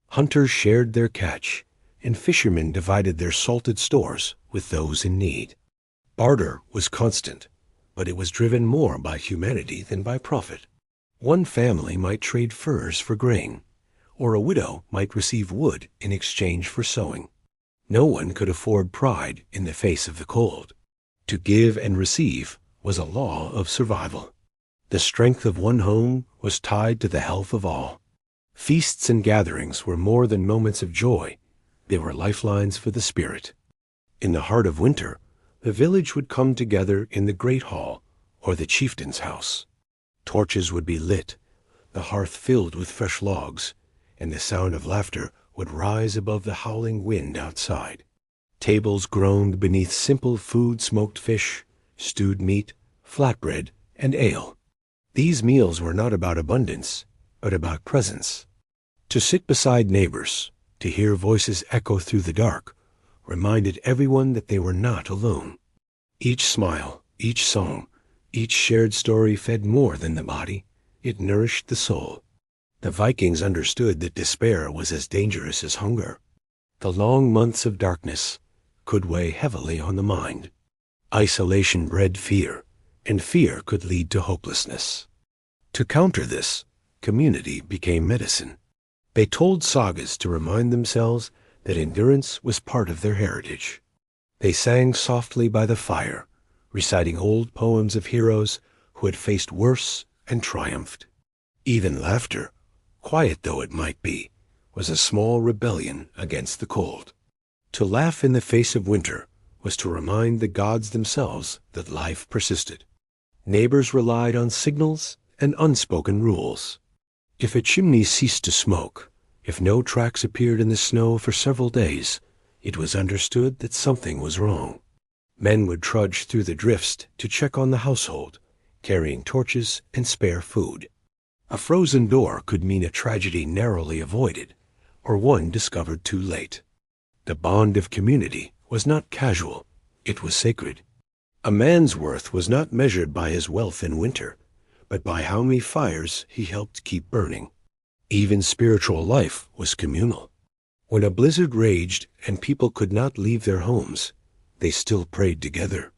Hunters shared their catch, and fishermen divided their salted stores with those in need. Barter was constant, but it was driven more by humanity than by profit. One family might trade furs for grain, or a widow might receive wood in exchange for sewing. No one could afford pride in the face of the cold. To give and receive was a law of survival. The strength of one home was tied to the health of all. Feasts and gatherings were more than moments of joy. They were lifelines for the spirit. In the heart of winter, the village would come together in the great hall or the chieftain's house. Torches would be lit, the hearth filled with fresh logs, and the sound of laughter would rise above the howling wind outside. Tables groaned beneath simple food: smoked fish, stewed meat, flatbread, and ale. These meals were not about abundance, but about presence. To sit beside neighbors, to hear voices echo through the dark, reminded everyone that they were not alone. Each smile, each song, each shared story fed more than the body. It nourished the soul. The Vikings understood that despair was as dangerous as hunger. The long months of darkness could weigh heavily on the mind. Isolation bred fear, and fear could lead to hopelessness. To counter this, community became medicine. They told sagas to remind themselves that endurance was part of their heritage. They sang softly by the fire, reciting old poems of heroes who had faced worse and triumphed. Even laughter, quiet though it might be, was a small rebellion against the cold. To laugh in the face of winter was to remind the gods themselves that life persisted. Neighbors relied on signals and unspoken rules. If a chimney ceased to smoke, if no tracks appeared in the snow for several days, it was understood that something was wrong. Men would trudge through the drifts to check on the household, carrying torches and spare food. A frozen door could mean a tragedy narrowly avoided, or one discovered too late. The bond of community was not casual, it was sacred. A man's worth was not measured by his wealth in winter, but by how many fires he helped keep burning. Even spiritual life was communal. When a blizzard raged and people could not leave their homes, they still prayed together.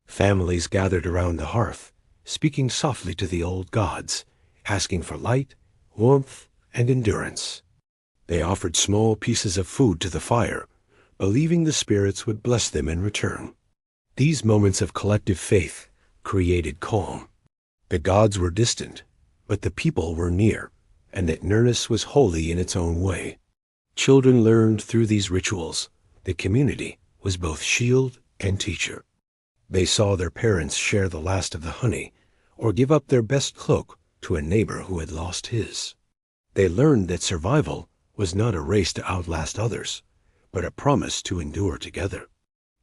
Families gathered around the hearth, speaking softly to the old gods, asking for light, warmth, and endurance. They offered small pieces of food to the fire, believing the spirits would bless them in return. These moments of collective faith created calm. The gods were distant, but the people were near, and that nearness was holy in its own way. Children learned through these rituals that community was both shield and teacher. They saw their parents share the last of the honey, or give up their best cloak to a neighbor who had lost his. They learned that survival was not a race to outlast others, but a promise to endure together.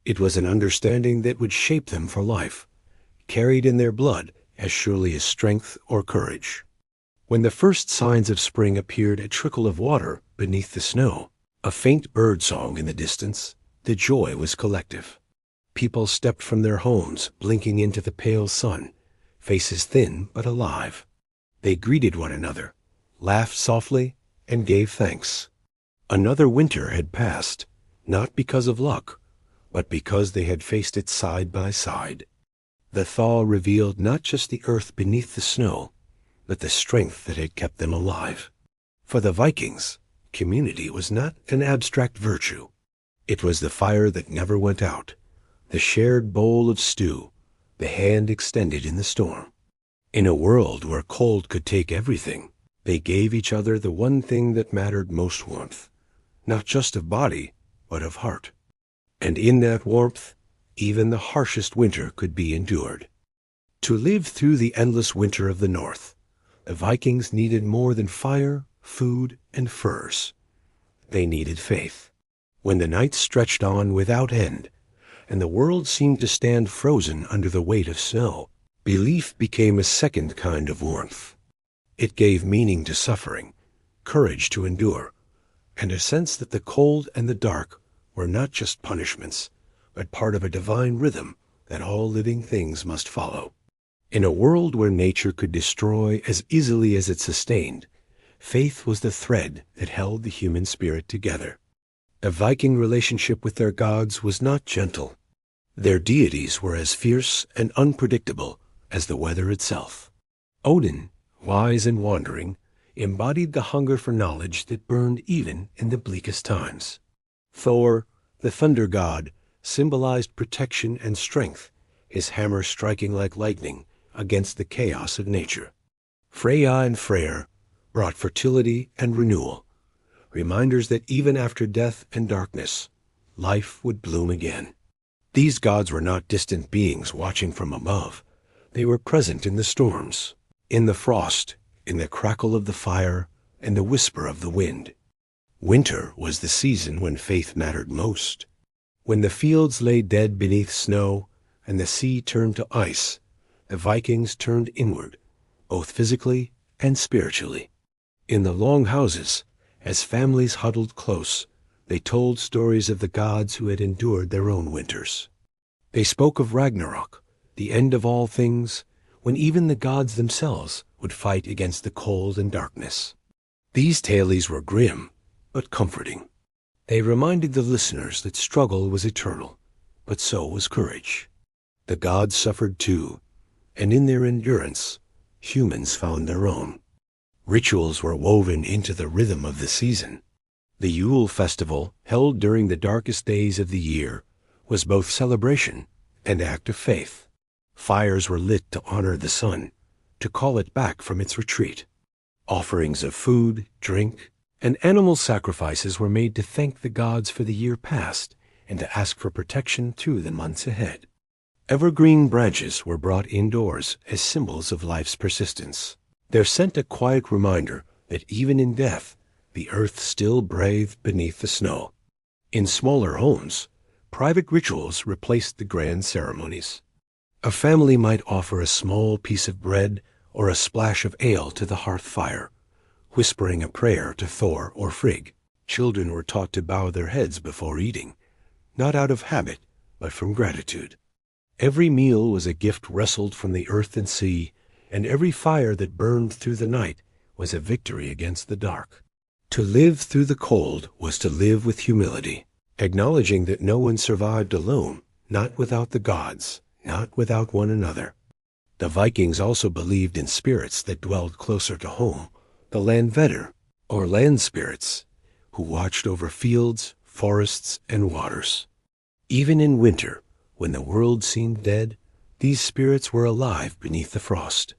It was an understanding that would shape them for life, carried in their blood as surely as strength or courage. When the first signs of spring appeared, a trickle of water beneath the snow, a faint bird song in the distance, the joy was collective. People stepped from their homes, blinking into the pale sun, faces thin but alive. They greeted one another, laughed softly, and gave thanks. Another winter had passed, not because of luck, but because they had faced it side by side. The thaw revealed not just the earth beneath the snow, but the strength that had kept them alive. For the Vikings, community was not an abstract virtue. It was the fire that never went out, the shared bowl of stew, the hand extended in the storm. In a world where cold could take everything, they gave each other the one thing that mattered most: warmth, not just of body, but of heart. And in that warmth, even the harshest winter could be endured. To live through the endless winter of the North, the Vikings needed more than fire, food, and furs. They needed faith. When the nights stretched on without end, and the world seemed to stand frozen under the weight of snow, belief became a second kind of warmth. It gave meaning to suffering, courage to endure, and a sense that the cold and the dark were not just punishments, but part of a divine rhythm that all living things must follow. In a world where nature could destroy as easily as it sustained, faith was the thread that held the human spirit together. The Viking relationship with their gods was not gentle. Their deities were as fierce and unpredictable as the weather itself. Odin, wise and wandering, embodied the hunger for knowledge that burned even in the bleakest times. Thor, the thunder god, symbolized protection and strength, his hammer striking like lightning against the chaos of nature. Freya and Freyr brought fertility and renewal, reminders that even after death and darkness, life would bloom again. These gods were not distant beings watching from above. They were present in the storms, in the frost, in the crackle of the fire, and the whisper of the wind. Winter was the season when faith mattered most. When the fields lay dead beneath snow and the sea turned to ice, the Vikings turned inward, both physically and spiritually. In the Longhouses, as families huddled close, they told stories of the gods who had endured their own winters. They spoke of Ragnarok, the end of all things, when even the gods themselves would fight against the cold and darkness. These tales were grim, but comforting. They reminded the listeners that struggle was eternal, but so was courage. The gods suffered too, and in their endurance, humans found their own. Rituals were woven into the rhythm of the season. The Yule festival, held during the darkest days of the year, was both celebration and act of faith. Fires were lit to honor the sun, to call it back from its retreat. Offerings of food, drink, and animal sacrifices were made to thank the gods for the year past and to ask for protection through the months ahead. Evergreen branches were brought indoors as symbols of life's persistence. Their scent a quiet reminder that even in death, the earth still breathed beneath the snow. In smaller homes, private rituals replaced the grand ceremonies. A family might offer a small piece of bread or a splash of ale to the hearth fire, whispering a prayer to Thor or Frigg. Children were taught to bow their heads before eating, not out of habit, but from gratitude. Every meal was a gift wrestled from the earth and sea, and every fire that burned through the night was a victory against the dark. To live through the cold was to live with humility, acknowledging that no one survived alone, not without the gods, not without one another. The Vikings also believed in spirits that dwelled closer to home, the landvetter, or land spirits, who watched over fields, forests, and waters. Even in winter, when the world seemed dead, these spirits were alive beneath the frost.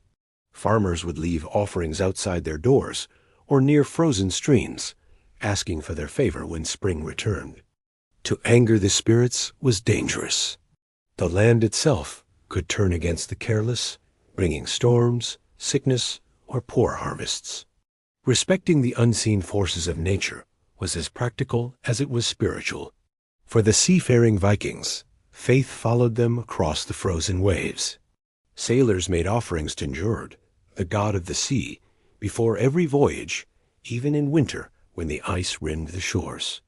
Farmers would leave offerings outside their doors or near frozen streams, asking for their favor when spring returned. To anger the spirits was dangerous. The land itself could turn against the careless, bringing storms, sickness, or poor harvests. Respecting the unseen forces of nature was as practical as it was spiritual. For the seafaring Vikings, faith followed them across the frozen waves. Sailors made offerings to Njord, the god of the sea, before every voyage, even in winter when the ice rimmed the shores.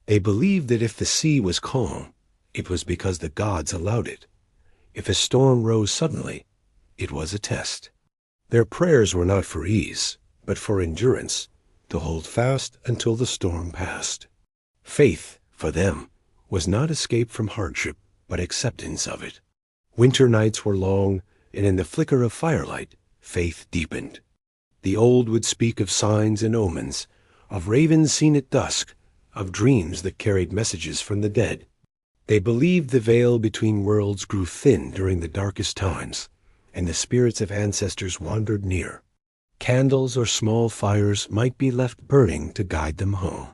They believed that if the sea was calm, it was because the gods allowed it. If a storm rose suddenly, it was a test. Their prayers were not for ease, but for endurance, to hold fast until the storm passed. Faith, for them, was not escape from hardship, but acceptance of it. Winter nights were long, and in the flicker of firelight, faith deepened. The old would speak of signs and omens, of ravens seen at dusk, of dreams that carried messages from the dead. They believed the veil between worlds grew thin during the darkest times, and the spirits of ancestors wandered near. Candles or small fires might be left burning to guide them home.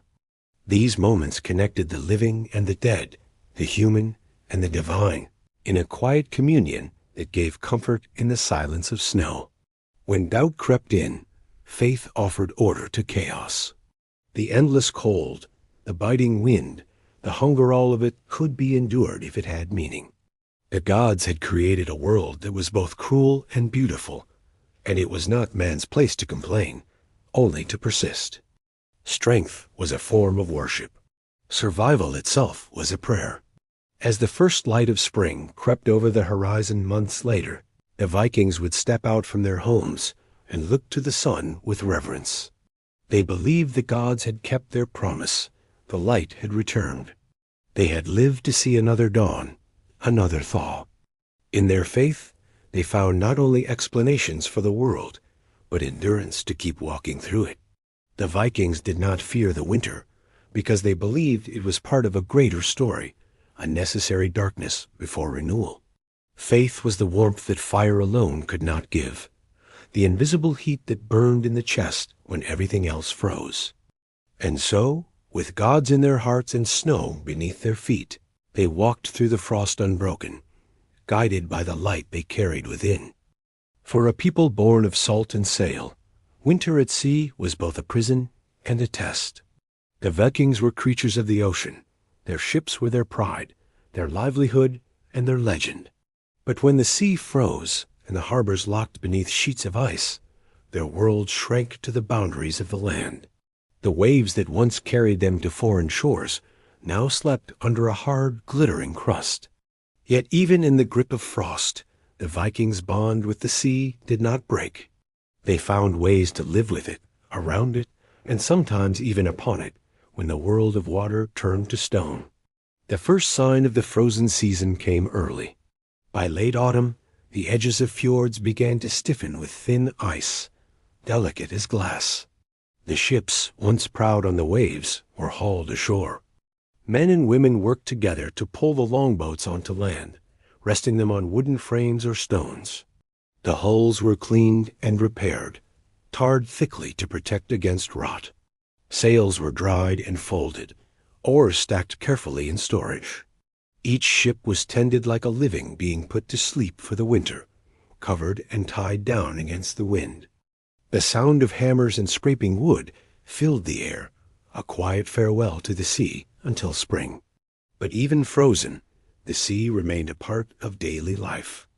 These moments connected the living and the dead, the human and the divine, in a quiet communion that gave comfort in the silence of snow. When doubt crept in, faith offered order to chaos. The endless cold, the biting wind, the hunger, all of it could be endured if it had meaning. The gods had created a world that was both cruel and beautiful, and it was not man's place to complain, only to persist. Strength was a form of worship. Survival itself was a prayer. As the first light of spring crept over the horizon months later, the Vikings would step out from their homes and look to the sun with reverence. They believed the gods had kept their promise. The light had returned. They had lived to see another dawn, another thaw. In their faith, they found not only explanations for the world, but endurance to keep walking through it. The Vikings did not fear the winter, because they believed it was part of a greater story, a necessary darkness before renewal. Faith was the warmth that fire alone could not give, the invisible heat that burned in the chest when everything else froze. And so, with gods in their hearts and snow beneath their feet, they walked through the frost unbroken, guided by the light they carried within. For a people born of salt and sail, winter at sea was both a prison and a test. The Vikings were creatures of the ocean. Their ships were their pride, their livelihood, and their legend. But when the sea froze and the harbors locked beneath sheets of ice, their world shrank to the boundaries of the land. The waves that once carried them to foreign shores now slept under a hard, glittering crust. Yet even in the grip of frost, the Vikings' bond with the sea did not break. They found ways to live with it, around it, and sometimes even upon it, when the world of water turned to stone. The first sign of the frozen season came early. By late autumn, the edges of fjords began to stiffen with thin ice, delicate as glass. The ships, once proud on the waves, were hauled ashore. Men and women worked together to pull the longboats onto land, resting them on wooden frames or stones. The hulls were cleaned and repaired, tarred thickly to protect against rot. Sails were dried and folded, oars stacked carefully in storage. Each ship was tended like a living being put to sleep for the winter, covered and tied down against the wind. The sound of hammers and scraping wood filled the air, a quiet farewell to the sea until spring. But even frozen, the sea remained a part of daily life.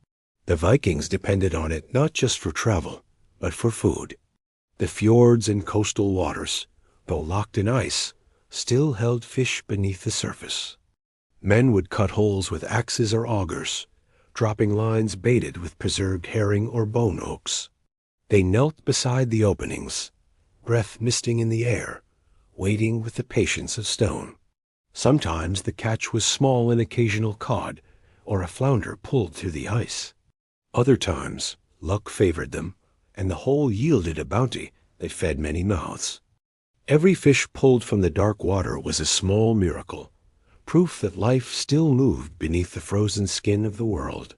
The Vikings depended on it not just for travel, but for food. The fjords and coastal waters, though locked in ice, still held fish beneath the surface. Men would cut holes with axes or augers, dropping lines baited with preserved herring or bone oaks. They knelt beside the openings, breath misting in the air, waiting with the patience of stone. Sometimes the catch was small and occasional cod, or a flounder pulled through the ice. Other times, luck favored them, and the hole yielded a bounty that fed many mouths. Every fish pulled from the dark water was a small miracle, proof that life still moved beneath the frozen skin of the world.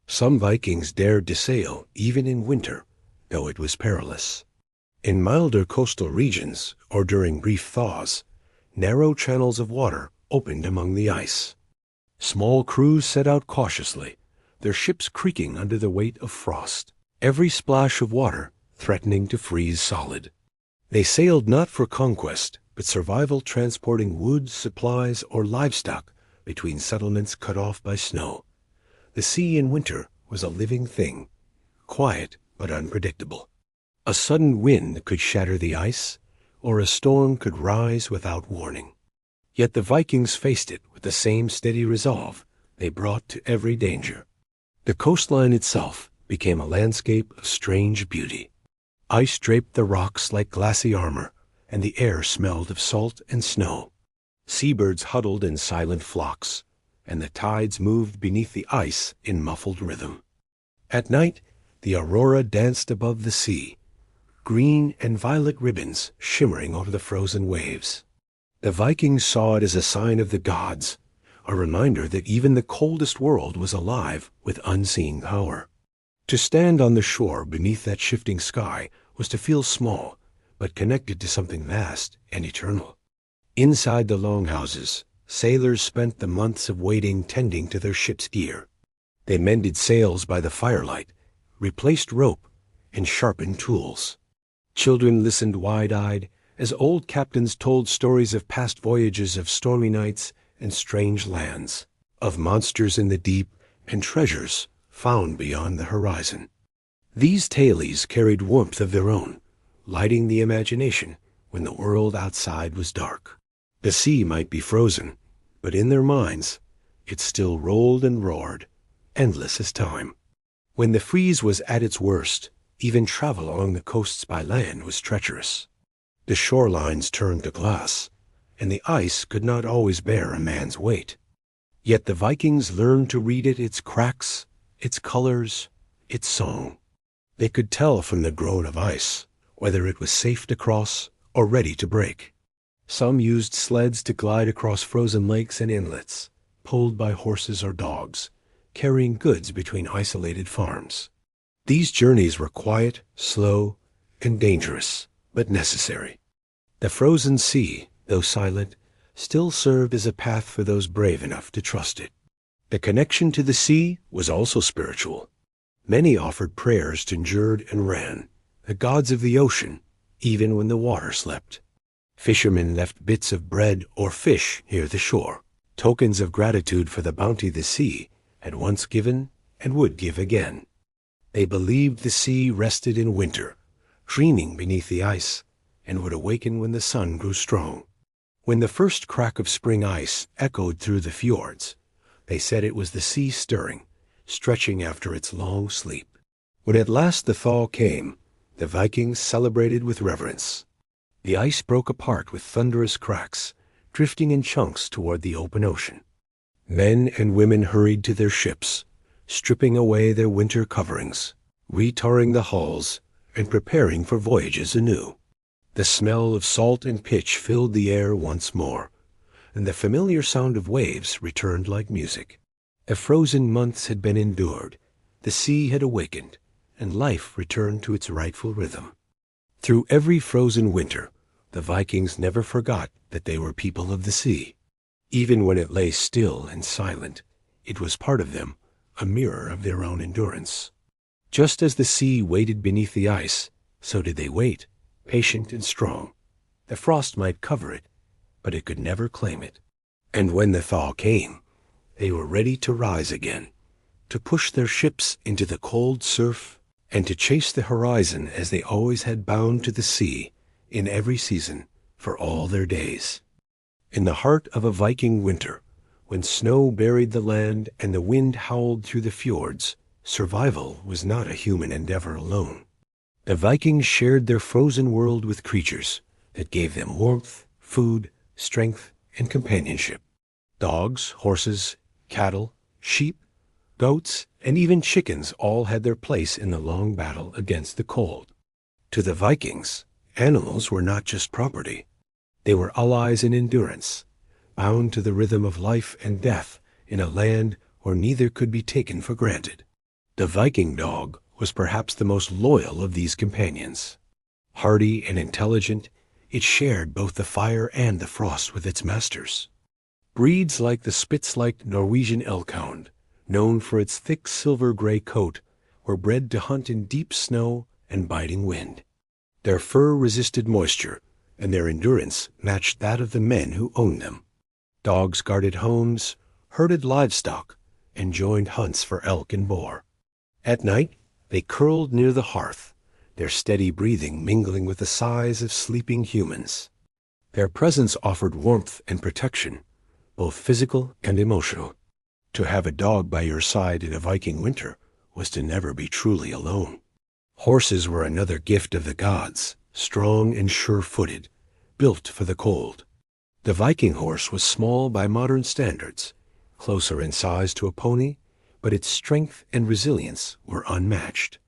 Some Vikings dared to sail even in winter, though it was perilous. In milder coastal regions, or during brief thaws, narrow channels of water opened among the ice. Small crews set out cautiously, their ships creaking under the weight of frost, every splash of water threatening to freeze solid. They sailed not for conquest, but survival, transporting wood, supplies, or livestock between settlements cut off by snow. The sea in winter was a living thing, quiet but unpredictable. A sudden wind could shatter the ice, or a storm could rise without warning. Yet the Vikings faced it with the same steady resolve they brought to every danger. The coastline itself became a landscape of strange beauty. Ice draped the rocks like glassy armor, and the air smelled of salt and snow. Seabirds huddled in silent flocks, and the tides moved beneath the ice in muffled rhythm. At night, the aurora danced above the sea, green and violet ribbons shimmering over the frozen waves. The Vikings saw it as a sign of the gods, a reminder that even the coldest world was alive with unseen power. To stand on the shore beneath that shifting sky was to feel small, but connected to something vast and eternal. Inside the longhouses, sailors spent the months of waiting tending to their ship's gear. They mended sails by the firelight, replaced rope, and sharpened tools. Children listened wide-eyed as old captains told stories of past voyages, of stormy nights and strange lands, of monsters in the deep and treasures found beyond the horizon. These tales carried warmth of their own, lighting the imagination when the world outside was dark. The sea might be frozen, but in their minds it still rolled and roared, endless as time. When the freeze was at its worst, even travel along the coasts by land was treacherous. The shorelines turned to glass, and the ice could not always bear a man's weight. Yet the Vikings learned to read it, its cracks, its colors, its song. They could tell from the groan of ice whether it was safe to cross or ready to break. Some used sleds to glide across frozen lakes and inlets, pulled by horses or dogs, carrying goods between isolated farms. These journeys were quiet, slow, and dangerous, but necessary. The frozen sea, though silent, still served as a path for those brave enough to trust it. The connection to the sea was also spiritual. Many offered prayers to Njord and Ran, the gods of the ocean, even when the water slept. Fishermen left bits of bread or fish near the shore, tokens of gratitude for the bounty the sea had once given and would give again. They believed the sea rested in winter, dreaming beneath the ice, and would awaken when the sun grew strong. When the first crack of spring ice echoed through the fjords, they said it was the sea stirring, stretching after its long sleep. When at last the thaw came, the Vikings celebrated with reverence. The ice broke apart with thunderous cracks, drifting in chunks toward the open ocean. Men and women hurried to their ships, stripping away their winter coverings, retarring the hulls, and preparing for voyages anew. The smell of salt and pitch filled the air once more, and the familiar sound of waves returned like music. The frozen months had been endured, the sea had awakened, and life returned to its rightful rhythm. Through every frozen winter, the Vikings never forgot that they were people of the sea. Even when it lay still and silent, it was part of them, a mirror of their own endurance. Just as the sea waited beneath the ice, so did they wait, patient and strong. The frost might cover it, but it could never claim it. And when the thaw came, they were ready to rise again, to push their ships into the cold surf, and to chase the horizon as they always had, bound to the sea, in every season, for all their days. In the heart of a Viking winter, when snow buried the land and the wind howled through the fjords, survival was not a human endeavor alone. The Vikings shared their frozen world with creatures that gave them warmth, food, strength, and companionship. Dogs, horses, cattle, sheep, goats, and even chickens all had their place in the long battle against the cold. To the Vikings, animals were not just property. They were allies in endurance, bound to the rhythm of life and death in a land where neither could be taken for granted. The Viking dog was perhaps the most loyal of these companions. Hardy and intelligent, it shared both the fire and the frost with its masters. Breeds like the Spitz-like Norwegian elkhound, known for its thick silver-gray coat, were bred to hunt in deep snow and biting wind. Their fur resisted moisture, and their endurance matched that of the men who owned them. Dogs guarded homes, herded livestock, and joined hunts for elk and boar. At night, they curled near the hearth, their steady breathing mingling with the sighs of sleeping humans. Their presence offered warmth and protection, both physical and emotional. To have a dog by your side in a Viking winter was to never be truly alone. Horses were another gift of the gods, strong and sure-footed, built for the cold. The Viking horse was small by modern standards, closer in size to a pony, but its strength and resilience were unmatched.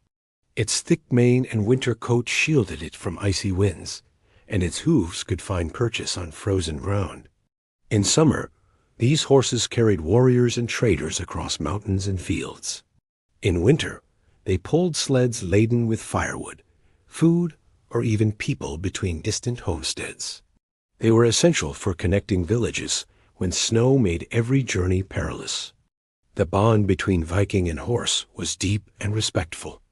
Its thick mane and winter coat shielded it from icy winds, and its hooves could find purchase on frozen ground. In summer, these horses carried warriors and traders across mountains and fields. In winter, they pulled sleds laden with firewood, food, or even people between distant homesteads. They were essential for connecting villages when snow made every journey perilous. The bond between Viking and horse was deep and respectful.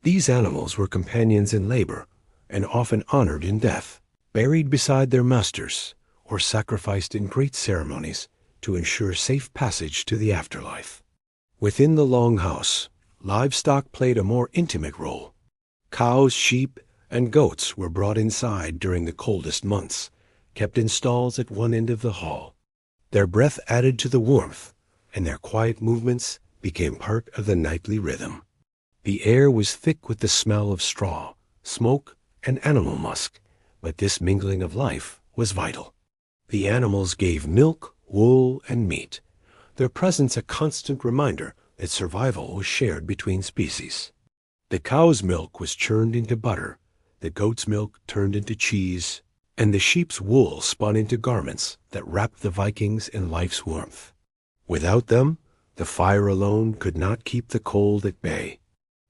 These animals were companions in labor and often honored in death, buried beside their masters, or sacrificed in great ceremonies to ensure safe passage to the afterlife. Within the Longhouse, livestock played a more intimate role. Cows, sheep, and goats were brought inside during the coldest months, kept in stalls at one end of the hall. Their breath added to the warmth, and their quiet movements became part of the nightly rhythm. The air was thick with the smell of straw, smoke, and animal musk, but this mingling of life was vital. The animals gave milk, wool, and meat, their presence a constant reminder that survival was shared between species. The cow's milk was churned into butter, the goat's milk turned into cheese, and the sheep's wool spun into garments that wrapped the Vikings in life's warmth. Without them, the fire alone could not keep the cold at bay.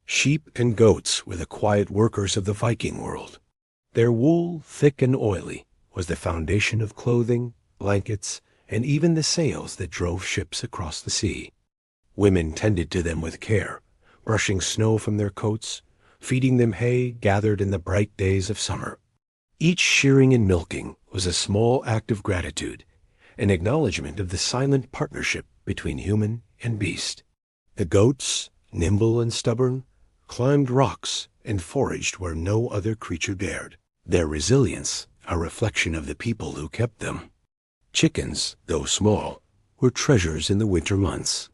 Sheep and goats were the quiet workers of the Viking world. Their wool, thick and oily, was the foundation of clothing, blankets, and even the sails that drove ships across the sea. Women tended to them with care, brushing snow from their coats, feeding them hay gathered in the bright days of summer. Each shearing and milking was a small act of gratitude, an acknowledgement of the silent partnership between human and beast. The goats, nimble and stubborn, climbed rocks and foraged where no other creature dared, their resilience a reflection of the people who kept them. Chickens, though small, were treasures in the winter months.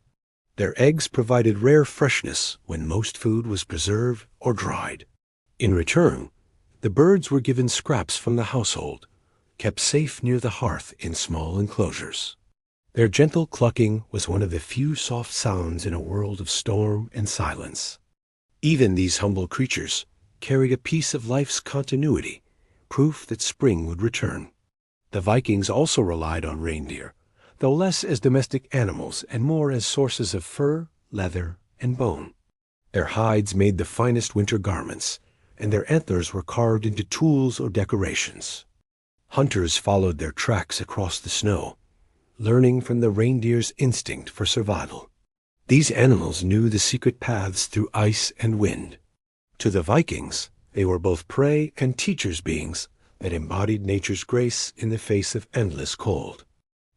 Their eggs provided rare freshness when most food was preserved or dried. In return, the birds were given scraps from the household, kept safe near the hearth in small enclosures. Their gentle clucking was one of the few soft sounds in a world of storm and silence. Even these humble creatures carried a piece of life's continuity, proof that spring would return. The Vikings also relied on reindeer, though less as domestic animals and more as sources of fur, leather, and bone. Their hides made the finest winter garments, and their antlers were carved into tools or decorations. Hunters followed their tracks across the snow, learning from the reindeer's instinct for survival. These animals knew the secret paths through ice and wind. To the Vikings, they were both prey and teachers beings that embodied nature's grace in the face of endless cold.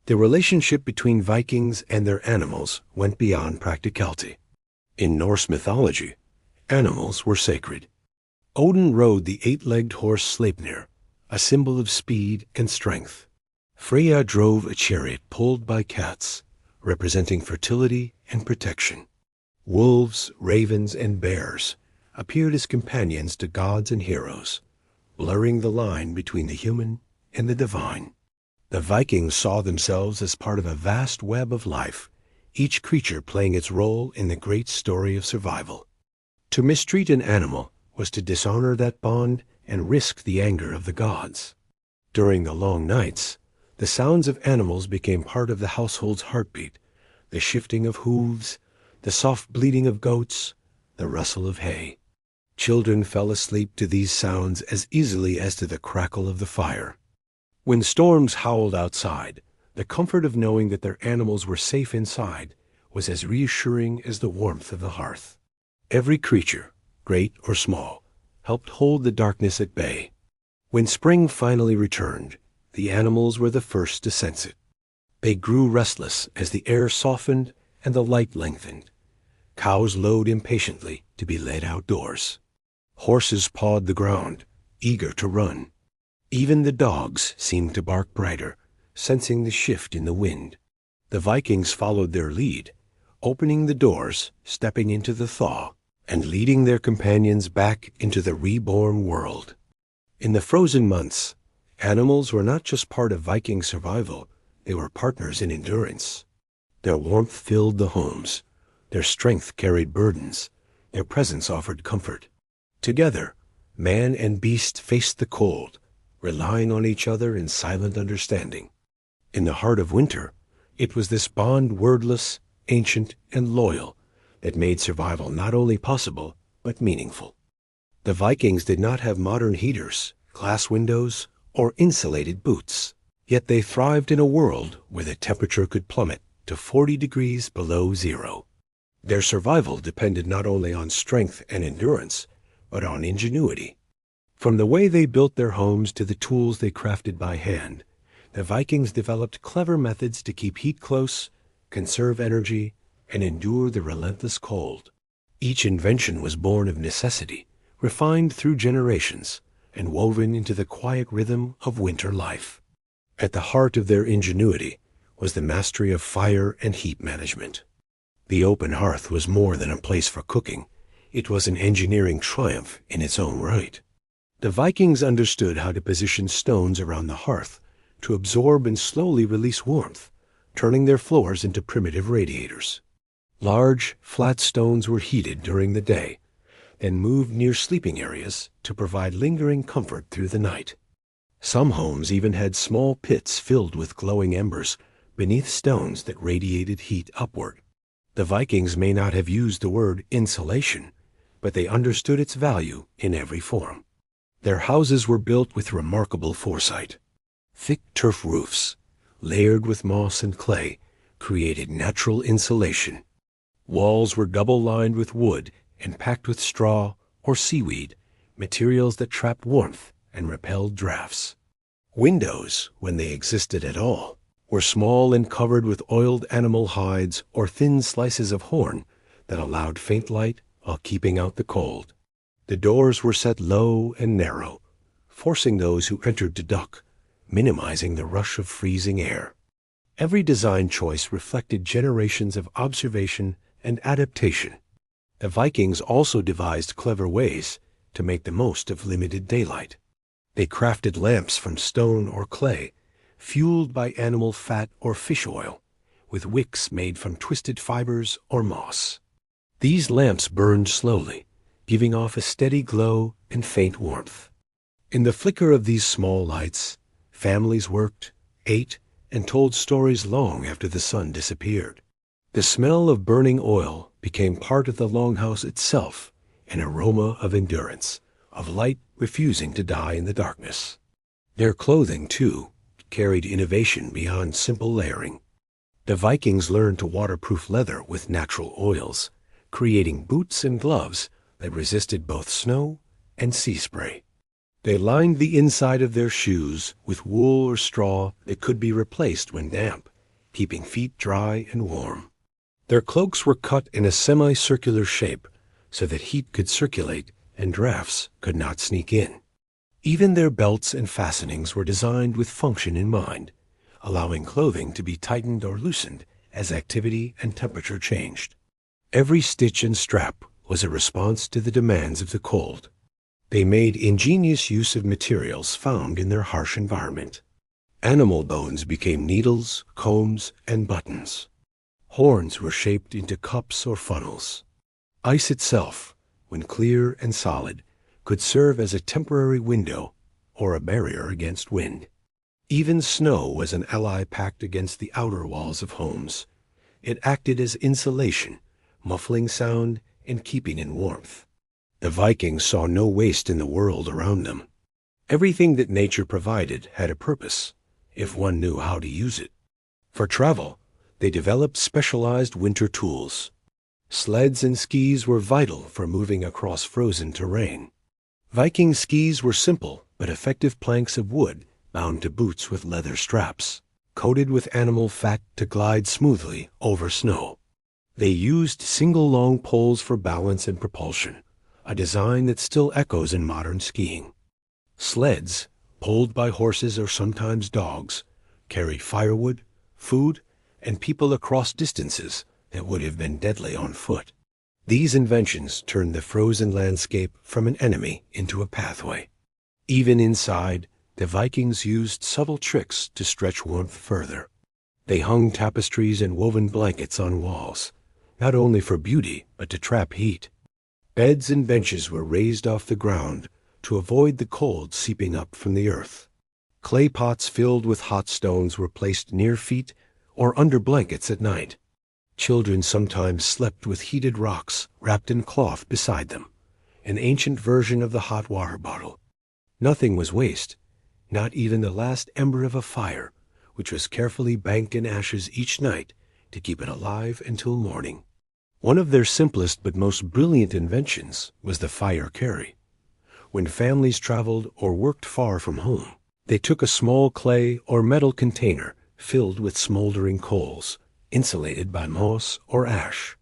The relationship between Vikings and their animals went beyond practicality. In Norse mythology, animals were sacred. Odin rode the eight-legged horse Sleipnir, a symbol of speed and strength. Freya drove a chariot pulled by cats, representing fertility and protection. Wolves, ravens, and bears appeared as companions to gods and heroes, blurring the line between the human and the divine. The Vikings saw themselves as part of a vast web of life, each creature playing its role in the great story of survival. To mistreat an animal was to dishonor that bond and risk the anger of the gods. During the long nights, the sounds of animals became part of the household's heartbeat, the shifting of hooves, the soft bleating of goats, the rustle of hay. Children fell asleep to these sounds as easily as to the crackle of the fire. When storms howled outside, the comfort of knowing that their animals were safe inside was as reassuring as the warmth of the hearth. Every creature, great or small, helped hold the darkness at bay. When spring finally returned, the animals were the first to sense it. They grew restless as the air softened and the light lengthened. Cows lowed impatiently to be led outdoors. Horses pawed the ground, eager to run. Even the dogs seemed to bark brighter, sensing the shift in the wind. The Vikings followed their lead, opening the doors, stepping into the thaw, and leading their companions back into the reborn world. In the frozen months, animals were not just part of Viking survival, they were partners in endurance. Their warmth filled the homes, their strength carried burdens, their presence offered comfort. Together, man and beast faced the cold, relying on each other in silent understanding. In the heart of winter, it was this bond wordless, ancient, and loyal that made survival not only possible, but meaningful. The Vikings did not have modern heaters, glass windows, or insulated boots, yet they thrived in a world where the temperature could plummet to 40 degrees below zero. Their survival depended not only on strength and endurance, but on ingenuity. From the way they built their homes to the tools they crafted by hand, the Vikings developed clever methods to keep heat close, conserve energy, and endure the relentless cold. Each invention was born of necessity, refined through generations, and woven into the quiet rhythm of winter life. At the heart of their ingenuity was the mastery of fire and heat management. The open hearth was more than a place for cooking. It was an engineering triumph in its own right. The Vikings understood how to position stones around the hearth to absorb and slowly release warmth, turning their floors into primitive radiators. Large, flat stones were heated during the day, then moved near sleeping areas to provide lingering comfort through the night. Some homes even had small pits filled with glowing embers beneath stones that radiated heat upward. The Vikings may not have used the word insulation, but they understood its value in every form. Their houses were built with remarkable foresight. Thick turf roofs, layered with moss and clay, created natural insulation. Walls were double-lined with wood and packed with straw or seaweed, materials that trapped warmth and repelled drafts. Windows, when they existed at all, were small and covered with oiled animal hides or thin slices of horn that allowed faint light while keeping out the cold. The doors were set low and narrow, forcing those who entered to duck, minimizing the rush of freezing air. Every design choice reflected generations of observation and adaptation. The Vikings also devised clever ways to make the most of limited daylight. They crafted lamps from stone or clay, fueled by animal fat or fish oil, with wicks made from twisted fibers or moss. These lamps burned slowly, giving off a steady glow and faint warmth. In the flicker of these small lights, families worked, ate, and told stories long after the sun disappeared. The smell of burning oil became part of the longhouse itself, an aroma of endurance, of light refusing to die in the darkness. Their clothing, too, carried innovation beyond simple layering. The Vikings learned to waterproof leather with natural oils, creating boots and gloves that resisted both snow and sea spray. They lined the inside of their shoes with wool or straw that could be replaced when damp, keeping feet dry and warm. Their cloaks were cut in a semicircular shape so that heat could circulate and drafts could not sneak in. Even their belts and fastenings were designed with function in mind, allowing clothing to be tightened or loosened as activity and temperature changed. Every stitch and strap was a response to the demands of the cold. They made ingenious use of materials found in their harsh environment. Animal bones became needles, combs, and buttons. Horns were shaped into cups or funnels. Ice itself, when clear and solid, could serve as a temporary window or a barrier against wind. Even snow was an ally packed against the outer walls of homes. It acted as insulation, muffling sound and keeping in warmth. The Vikings saw no waste in the world around them. Everything that nature provided had a purpose, if one knew how to use it. For travel, they developed specialized winter tools. Sleds and skis were vital for moving across frozen terrain. Viking skis were simple but effective planks of wood bound to boots with leather straps, coated with animal fat to glide smoothly over snow. They used single long poles for balance and propulsion, a design that still echoes in modern skiing. Sleds, pulled by horses or sometimes dogs, carried firewood, food, and people across distances that would have been deadly on foot. These inventions turned the frozen landscape from an enemy into a pathway. Even inside, the Vikings used subtle tricks to stretch warmth further. They hung tapestries and woven blankets on walls, not only for beauty but to trap heat. Beds and benches were raised off the ground to avoid the cold seeping up from the earth. Clay pots filled with hot stones were placed near feet or under blankets at night. Children sometimes slept with heated rocks wrapped in cloth beside them, an ancient version of the hot water bottle. Nothing was waste, not even the last ember of a fire, which was carefully banked in ashes each night to keep it alive until morning. One of their simplest but most brilliant inventions was the fire carry. When families traveled or worked far from home, they took a small clay or metal container filled with smoldering coals, insulated by moss or ash.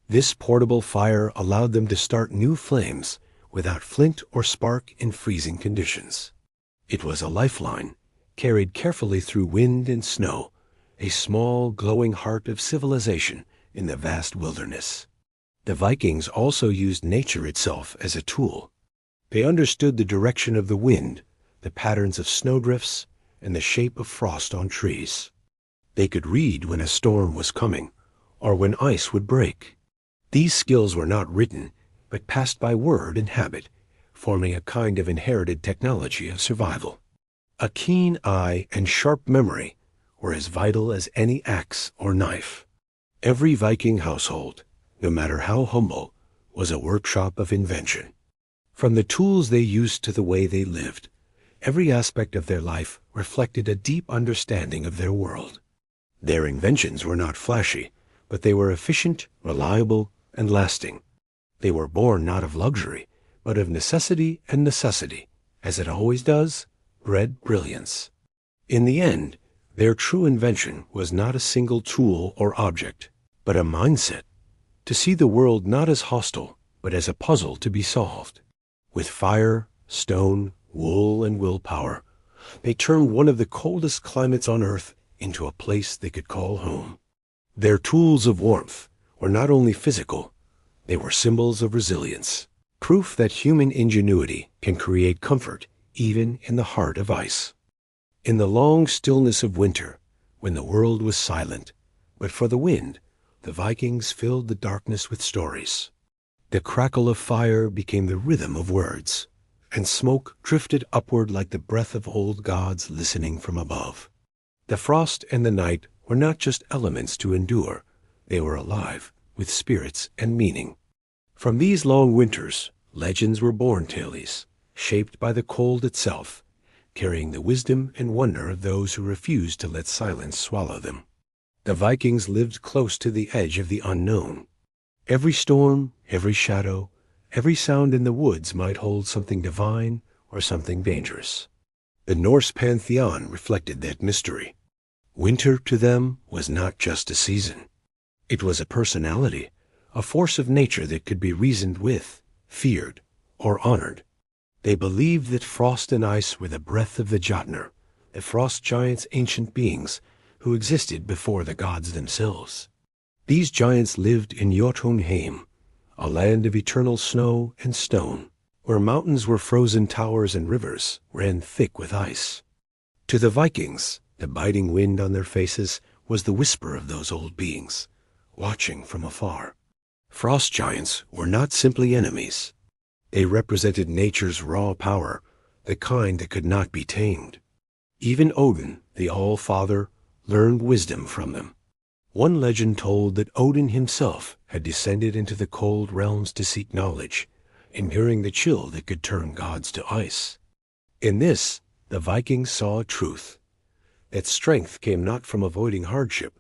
This portable fire allowed them to start new flames without flint or spark in freezing conditions. It was a lifeline, carried carefully through wind and snow, a small, glowing heart of civilization in the vast wilderness. The Vikings also used nature itself as a tool. They understood the direction of the wind, the patterns of snowdrifts, and the shape of frost on trees. They could read when a storm was coming, or when ice would break. These skills were not written, but passed by word and habit, forming a kind of inherited technology of survival. A keen eye and sharp memory were as vital as any axe or knife. Every Viking household, no matter how humble, was a workshop of invention. From the tools they used to the way they lived, every aspect of their life reflected a deep understanding of their world. Their inventions were not flashy, but they were efficient, reliable, and lasting. They were born not of luxury, but of necessity, and necessity, as it always does, bred brilliance. In the end, their true invention was not a single tool or object, but a mindset, to see the world not as hostile, but as a puzzle to be solved. With fire, stone, wool, and willpower, they turned one of the coldest climates on earth into a place they could call home. Their tools of warmth were not only physical, they were symbols of resilience, proof that human ingenuity can create comfort even in the heart of ice. In the long stillness of winter, when the world was silent, but for the wind, the Vikings filled the darkness with stories. The crackle of fire became the rhythm of words, and smoke drifted upward like the breath of old gods listening from above. The frost and the night were not just elements to endure, they were alive with spirits and meaning. From these long winters, legends were born, tales, shaped by the cold itself, carrying the wisdom and wonder of those who refused to let silence swallow them. The Vikings lived close to the edge of the unknown. Every storm, every shadow, every sound in the woods might hold something divine or something dangerous. The Norse pantheon reflected that mystery. Winter to them was not just a season. It was a personality, a force of nature that could be reasoned with, feared, or honored. They believed that frost and ice were the breath of the Jotnar, the frost giants' ancient beings who existed before the gods themselves. These giants lived in Jotunheim, a land of eternal snow and stone, where mountains were frozen towers and rivers ran thick with ice. To the Vikings, the biting wind on their faces was the whisper of those old beings, watching from afar. Frost giants were not simply enemies. They represented nature's raw power, the kind that could not be tamed. Even Odin, the All-Father, learned wisdom from them. One legend told that Odin himself had descended into the cold realms to seek knowledge, enduring the chill that could turn gods to ice. In this, the Vikings saw a truth, that strength came not from avoiding hardship,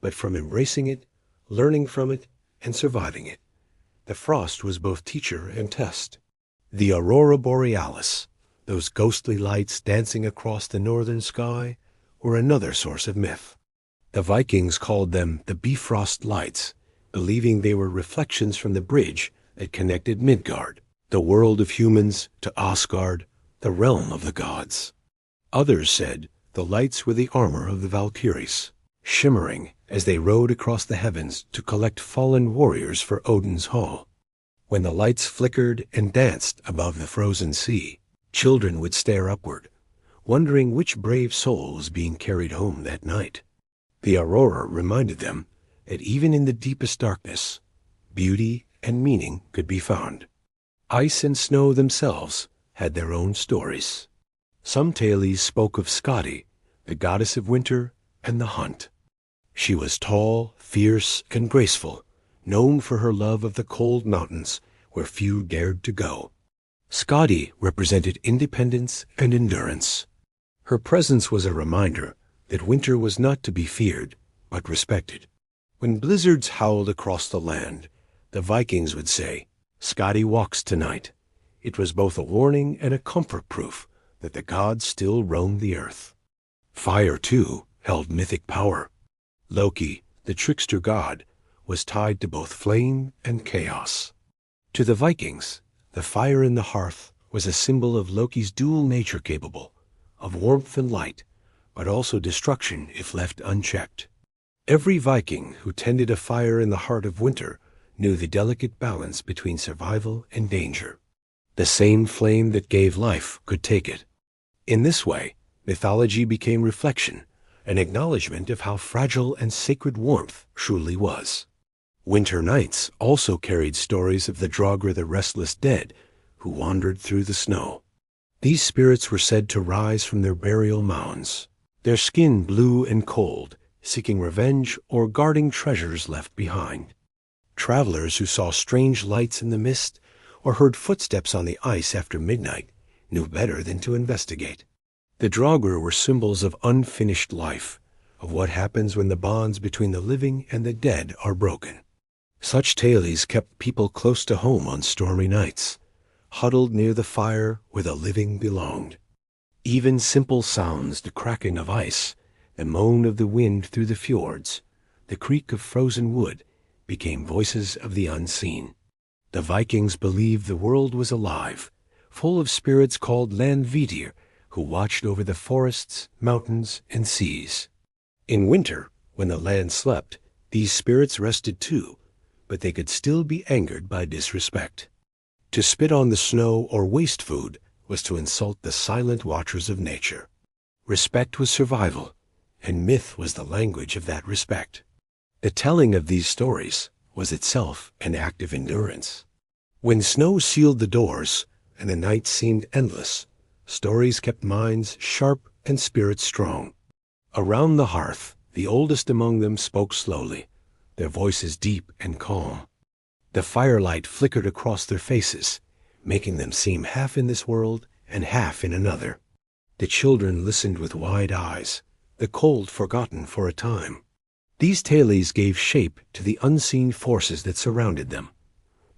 but from embracing it, learning from it, and surviving it. The frost was both teacher and test. The aurora borealis, those ghostly lights dancing across the northern sky, were another source of myth. The Vikings called them the Bifrost Lights, believing they were reflections from the bridge that connected Midgard, the world of humans, to Asgard, the realm of the gods. Others said the lights were the armor of the Valkyries, shimmering as they rode across the heavens to collect fallen warriors for Odin's hall. When the lights flickered and danced above the frozen sea, children would stare upward, wondering which brave soul was being carried home that night. The aurora reminded them that even in the deepest darkness, beauty and meaning could be found. Ice and snow themselves had their own stories. Some tales spoke of Skadi, the goddess of winter and the hunt. She was tall, fierce, and graceful, known for her love of the cold mountains where few dared to go. Skadi represented independence and endurance. Her presence was a reminder that winter was not to be feared, but respected. When blizzards howled across the land, the Vikings would say, "Skadi walks tonight." It was both a warning and a comfort proof that the gods still roamed the earth. Fire, too, held mythic power. Loki, the trickster god, was tied to both flame and chaos. To the Vikings, the fire in the hearth was a symbol of Loki's dual nature, capable of warmth and light, but also destruction if left unchecked. Every Viking who tended a fire in the heart of winter knew the delicate balance between survival and danger. The same flame that gave life could take it. In this way, mythology became reflection, an acknowledgement of how fragile and sacred warmth truly was. Winter nights also carried stories of the Draugr, the restless dead, who wandered through the snow. These spirits were said to rise from their burial mounds, their skin blue and cold, seeking revenge or guarding treasures left behind. Travelers who saw strange lights in the mist or heard footsteps on the ice after midnight knew better than to investigate. The Draugr were symbols of unfinished life, of what happens when the bonds between the living and the dead are broken. Such tales kept people close to home on stormy nights, huddled near the fire where the living belonged. Even simple sounds, the cracking of ice, the moan of the wind through the fjords, the creak of frozen wood, became voices of the unseen. The Vikings believed the world was alive, full of spirits called Landvidir, who watched over the forests, mountains, and seas. In winter, when the land slept, these spirits rested too, but they could still be angered by disrespect. To spit on the snow or waste food was to insult the silent watchers of nature. Respect was survival, and myth was the language of that respect. The telling of these stories was itself an act of endurance. When snow sealed the doors and the nights seemed endless. Stories kept minds sharp and spirits strong. Around the hearth, the oldest among them spoke slowly, their voices deep and calm. The firelight flickered across their faces, making them seem half in this world and half in another. The children listened with wide eyes, the cold forgotten for a time. These tales gave shape to the unseen forces that surrounded them,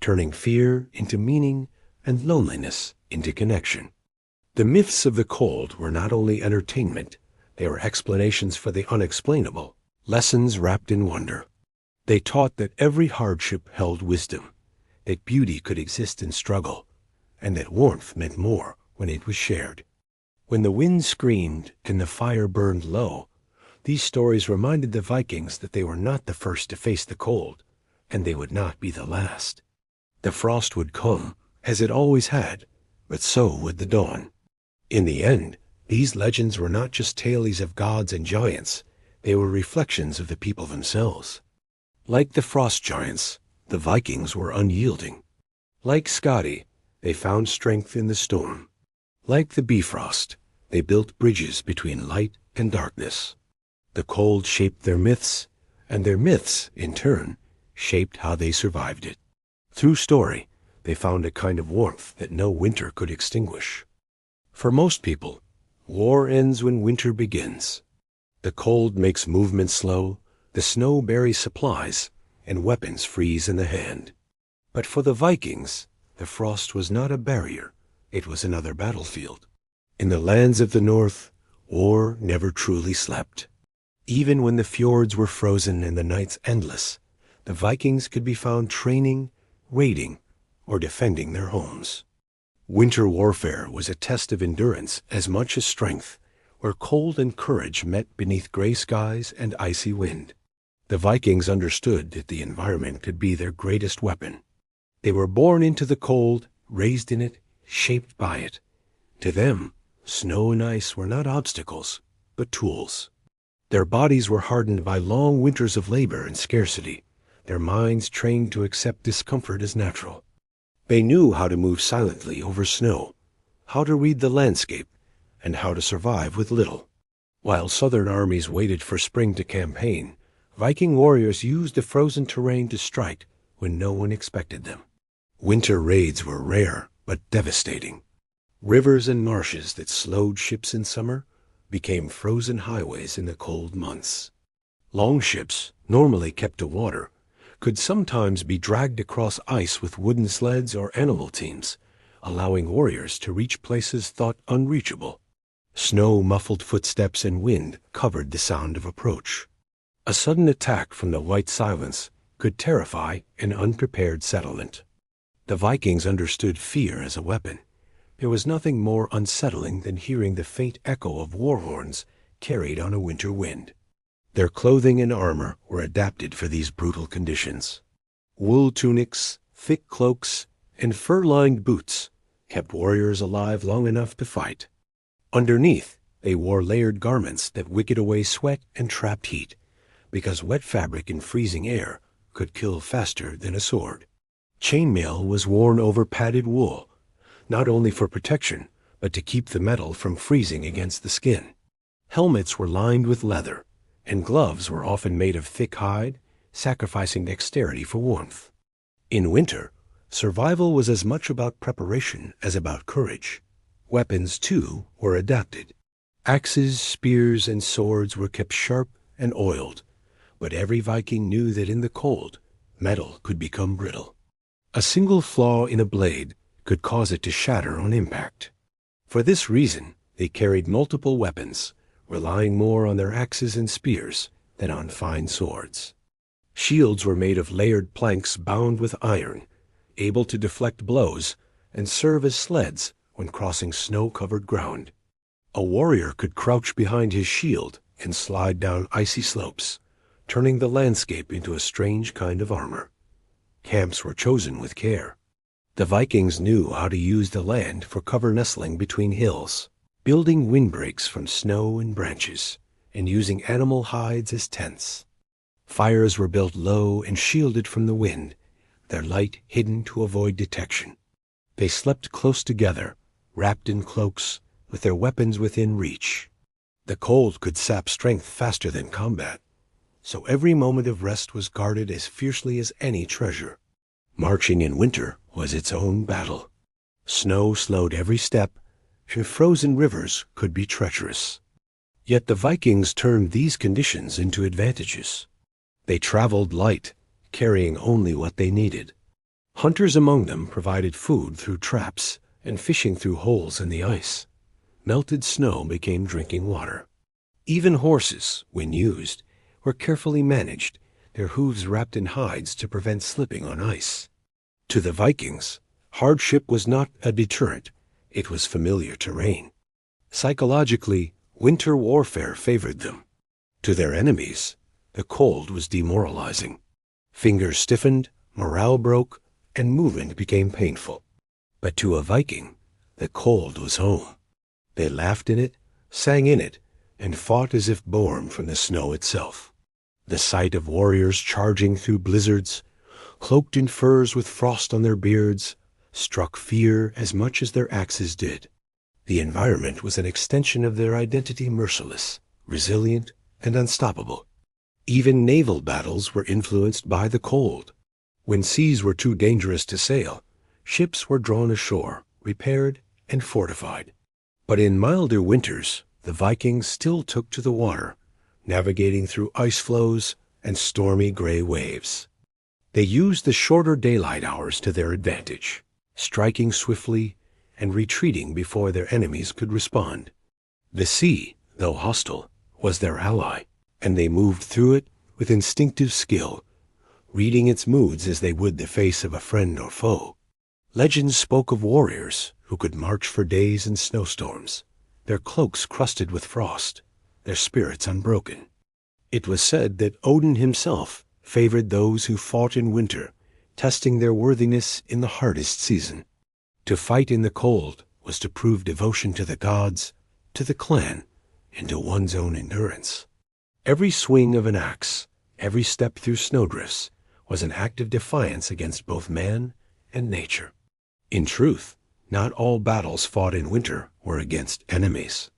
turning fear into meaning and loneliness into connection. The myths of the cold were not only entertainment, they were explanations for the unexplainable, lessons wrapped in wonder. They taught that every hardship held wisdom, that beauty could exist in struggle, and that warmth meant more when it was shared. When the wind screamed and the fire burned low, these stories reminded the Vikings that they were not the first to face the cold, and they would not be the last. The frost would come, as it always had, but so would the dawn. In the end, these legends were not just tales of gods and giants, they were reflections of the people themselves. Like the frost giants, the Vikings were unyielding. Like Skadi, they found strength in the storm. Like the Bifrost, they built bridges between light and darkness. The cold shaped their myths, and their myths, in turn, shaped how they survived it. Through story, they found a kind of warmth that no winter could extinguish. For most people, war ends when winter begins. The cold makes movement slow, the snow buries supplies, and weapons freeze in the hand. But for the Vikings, the frost was not a barrier, it was another battlefield. In the lands of the north, war never truly slept. Even when the fjords were frozen and the nights endless, the Vikings could be found training, raiding, or defending their homes. Winter warfare was a test of endurance as much as strength, where cold and courage met beneath gray skies and icy wind. The Vikings understood that the environment could be their greatest weapon. They were born into the cold, raised in it, shaped by it. To them, snow and ice were not obstacles, but tools. Their bodies were hardened by long winters of labor and scarcity, their minds trained to accept discomfort as natural. They knew how to move silently over snow, how to read the landscape, and how to survive with little. While southern armies waited for spring to campaign, Viking warriors used the frozen terrain to strike when no one expected them. Winter raids were rare but devastating. Rivers and marshes that slowed ships in summer became frozen highways in the cold months. Long ships, normally kept to water, could sometimes be dragged across ice with wooden sleds or animal teams, allowing warriors to reach places thought unreachable. Snow muffled footsteps and wind covered the sound of approach. A sudden attack from the white silence could terrify an unprepared settlement. The Vikings understood fear as a weapon. There was nothing more unsettling than hearing the faint echo of war horns carried on a winter wind. Their clothing and armor were adapted for these brutal conditions. Wool tunics, thick cloaks, and fur-lined boots kept warriors alive long enough to fight. Underneath, they wore layered garments that wickered away sweat and trapped heat, because wet fabric in freezing air could kill faster than a sword. Chainmail was worn over padded wool, not only for protection, but to keep the metal from freezing against the skin. Helmets were lined with leather, and gloves were often made of thick hide, sacrificing dexterity for warmth. In winter, survival was as much about preparation as about courage. Weapons, too, were adapted. Axes, spears, and swords were kept sharp and oiled, but every Viking knew that in the cold, metal could become brittle. A single flaw in a blade could cause it to shatter on impact. For this reason, they carried multiple weapons, relying more on their axes and spears than on fine swords. Shields were made of layered planks bound with iron, able to deflect blows and serve as sleds when crossing snow-covered ground. A warrior could crouch behind his shield and slide down icy slopes, turning the landscape into a strange kind of armor. Camps were chosen with care. The Vikings knew how to use the land for cover nestling between hills, building windbreaks from snow and branches, and using animal hides as tents. Fires were built low and shielded from the wind, their light hidden to avoid detection. They slept close together, wrapped in cloaks, with their weapons within reach. The cold could sap strength faster than combat, so every moment of rest was guarded as fiercely as any treasure. Marching in winter was its own battle. Snow slowed every step, and frozen rivers could be treacherous. Yet the Vikings turned these conditions into advantages. They traveled light, carrying only what they needed. Hunters among them provided food through traps and fishing through holes in the ice. Melted snow became drinking water. Even horses, when used, were carefully managed, their hooves wrapped in hides to prevent slipping on ice. To the Vikings, hardship was not a deterrent, it was familiar terrain. Psychologically, winter warfare favored them. To their enemies, the cold was demoralizing. Fingers stiffened, morale broke, and movement became painful. But to a Viking, the cold was home. They laughed in it, sang in it, and fought as if born from the snow itself. The sight of warriors charging through blizzards, cloaked in furs with frost on their beards, struck fear as much as their axes did. The environment was an extension of their identity, merciless, resilient, and unstoppable. Even naval battles were influenced by the cold. When seas were too dangerous to sail, ships were drawn ashore, repaired, and fortified. But in milder winters, the Vikings still took to the water, navigating through ice floes and stormy gray waves. They used the shorter daylight hours to their advantage, striking swiftly and retreating before their enemies could respond. The sea, though hostile, was their ally, and they moved through it with instinctive skill, reading its moods as they would the face of a friend or foe. Legends spoke of warriors who could march for days in snowstorms, their cloaks crusted with frost, their spirits unbroken. It was said that Odin himself favored those who fought in winter, testing their worthiness in the hardest season. To fight in the cold was to prove devotion to the gods, to the clan, and to one's own endurance. Every swing of an axe, every step through snowdrifts, was an act of defiance against both man and nature. In truth, not all battles fought in winter were against enemies.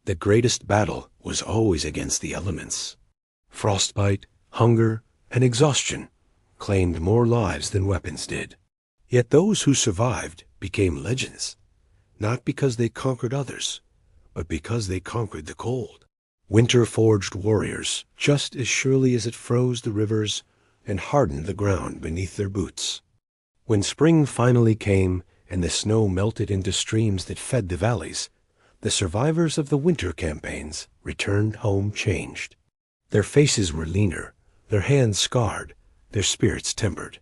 The greatest battle was always against the elements. Frostbite, hunger, and exhaustion claimed more lives than weapons did. Yet those who survived became legends, not because they conquered others, but because they conquered the cold. Winter forged warriors just as surely as it froze the rivers and hardened the ground beneath their boots. When spring finally came and the snow melted into streams that fed the valleys, the survivors of the winter campaigns returned home changed. Their faces were leaner, their hands scarred, their spirits tempered.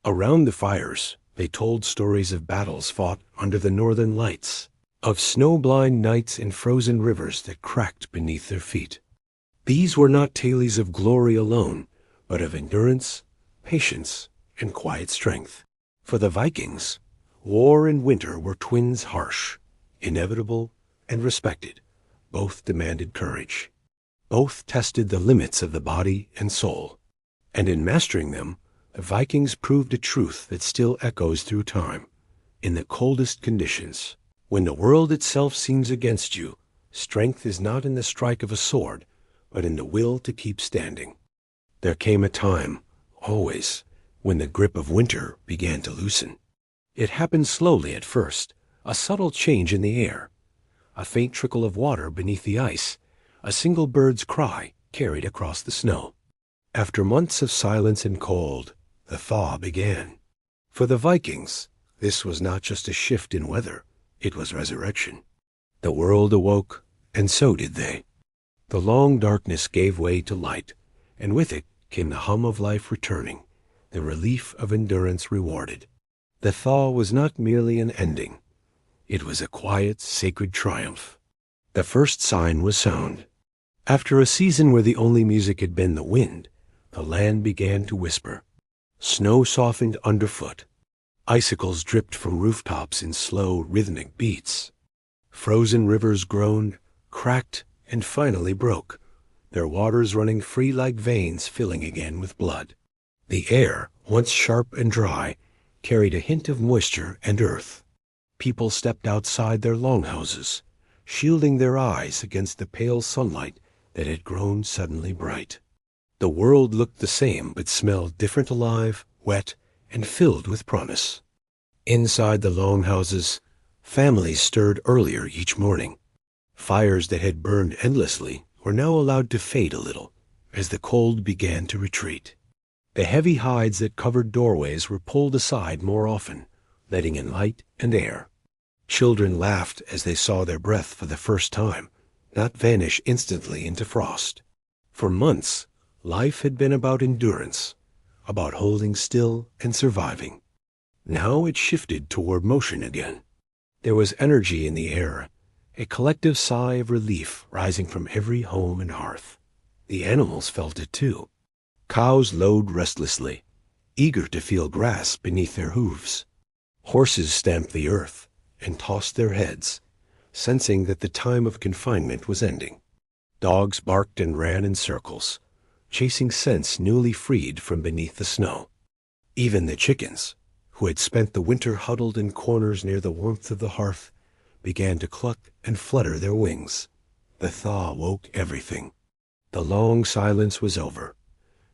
Around the fires, they told stories of battles fought under the northern lights, of snow-blind nights and frozen rivers that cracked beneath their feet. These were not tales of glory alone, but of endurance, patience, and quiet strength. For the Vikings, war and winter were twins harsh, inevitable, and respected. Both demanded courage. Both tested the limits of the body and soul. And in mastering them, the Vikings proved a truth that still echoes through time. In the coldest conditions, when the world itself seems against you, strength is not in the strike of a sword, but in the will to keep standing. There came a time, always, when the grip of winter began to loosen. It happened slowly at first, a subtle change in the air, a faint trickle of water beneath the ice, a single bird's cry carried across the snow. After months of silence and cold, the thaw began. For the Vikings, this was not just a shift in weather, it was resurrection. The world awoke, and so did they. The long darkness gave way to light, and with it came the hum of life returning, the relief of endurance rewarded. The thaw was not merely an ending. It was a quiet, sacred triumph. The first sign was sound. After a season where the only music had been the wind, the land began to whisper. Snow softened underfoot. Icicles dripped from rooftops in slow, rhythmic beats. Frozen rivers groaned, cracked, and finally broke, their waters running free like veins filling again with blood. The air, once sharp and dry, carried a hint of moisture and earth. People stepped outside their longhouses, shielding their eyes against the pale sunlight that had grown suddenly bright. The world looked the same but smelled different, alive, wet, and filled with promise. Inside the longhouses, families stirred earlier each morning. Fires that had burned endlessly were now allowed to fade a little as the cold began to retreat. The heavy hides that covered doorways were pulled aside more often, letting in light and air. Children laughed as they saw their breath for the first time not vanish instantly into frost. For months, life had been about endurance, about holding still and surviving. Now it shifted toward motion again. There was energy in the air, a collective sigh of relief rising from every home and hearth. The animals felt it too. Cows lowed restlessly, eager to feel grass beneath their hooves. Horses stamped the earth and tossed their heads, sensing that the time of confinement was ending. Dogs barked and ran in circles, chasing scents newly freed from beneath the snow. Even the chickens, who had spent the winter huddled in corners near the warmth of the hearth, began to cluck and flutter their wings. The thaw woke everything. The long silence was over.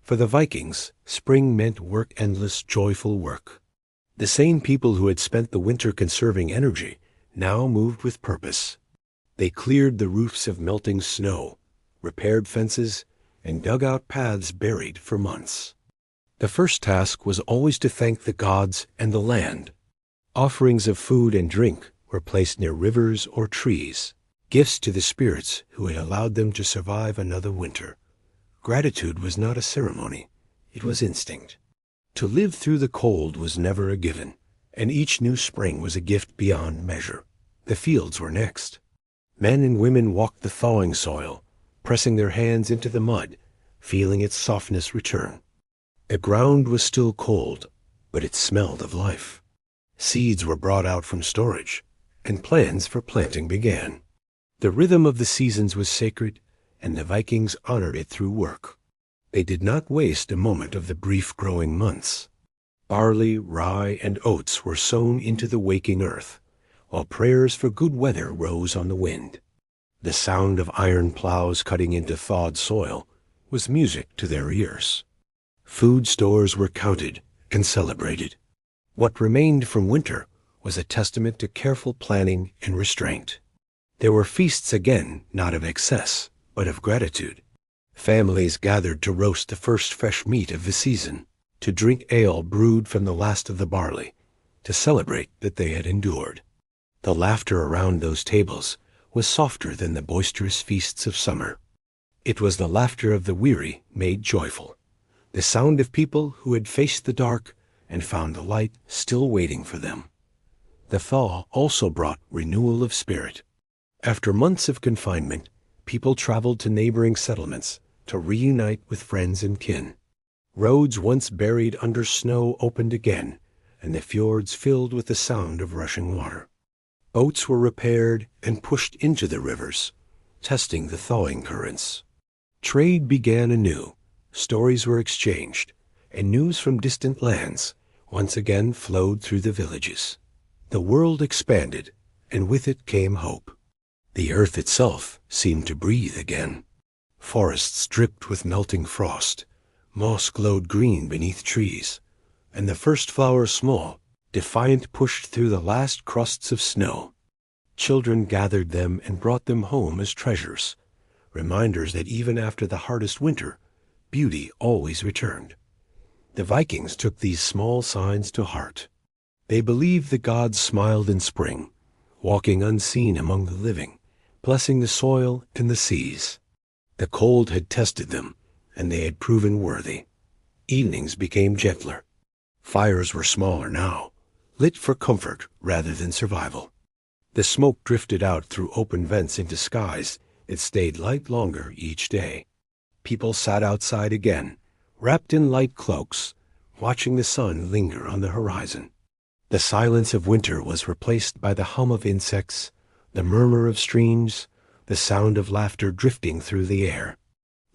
For the Vikings, spring meant work, endless, joyful work. The same people who had spent the winter conserving energy now moved with purpose. They cleared the roofs of melting snow, repaired fences, and dug out paths buried for months. The first task was always to thank the gods and the land. Offerings of food and drink were placed near rivers or trees, gifts to the spirits who had allowed them to survive another winter. Gratitude was not a ceremony, it was instinct. To live through the cold was never a given, and each new spring was a gift beyond measure. The fields were next. Men and women walked the thawing soil, pressing their hands into the mud, feeling its softness return. The ground was still cold, but it smelled of life. Seeds were brought out from storage, and plans for planting began. The rhythm of the seasons was sacred, and the Vikings honored it through work. They did not waste a moment of the brief growing months. Barley, rye, and oats were sown into the waking earth, while prayers for good weather rose on the wind. The sound of iron plows cutting into thawed soil was music to their ears. Food stores were counted and celebrated. What remained from winter was a testament to careful planning and restraint. There were feasts again, not of excess, but of gratitude. Families gathered to roast the first fresh meat of the season, to drink ale brewed from the last of the barley, to celebrate that they had endured. The laughter around those tables was softer than the boisterous feasts of summer. It was the laughter of the weary made joyful, the sound of people who had faced the dark and found the light still waiting for them. The thaw also brought renewal of spirit. After months of confinement, people traveled to neighboring settlements to reunite with friends and kin. Roads once buried under snow opened again, and the fjords filled with the sound of rushing water. Boats were repaired and pushed into the rivers, testing the thawing currents. Trade began anew, stories were exchanged, and news from distant lands once again flowed through the villages. The world expanded, and with it came hope. The earth itself seemed to breathe again. Forests dripped with melting frost, moss glowed green beneath trees, and the first flower small, defiant, pushed through the last crusts of snow. Children gathered them and brought them home as treasures, reminders that even after the hardest winter, beauty always returned. The Vikings took these small signs to heart. They believed the gods smiled in spring, walking unseen among the living, blessing the soil and the seas. The cold had tested them, and they had proven worthy. Evenings became gentler. Fires were smaller now, lit for comfort rather than survival. The smoke drifted out through open vents into skies that stayed light longer each day. People sat outside again, wrapped in light cloaks, watching the sun linger on the horizon. The silence of winter was replaced by the hum of insects, the murmur of streams, the sound of laughter drifting through the air.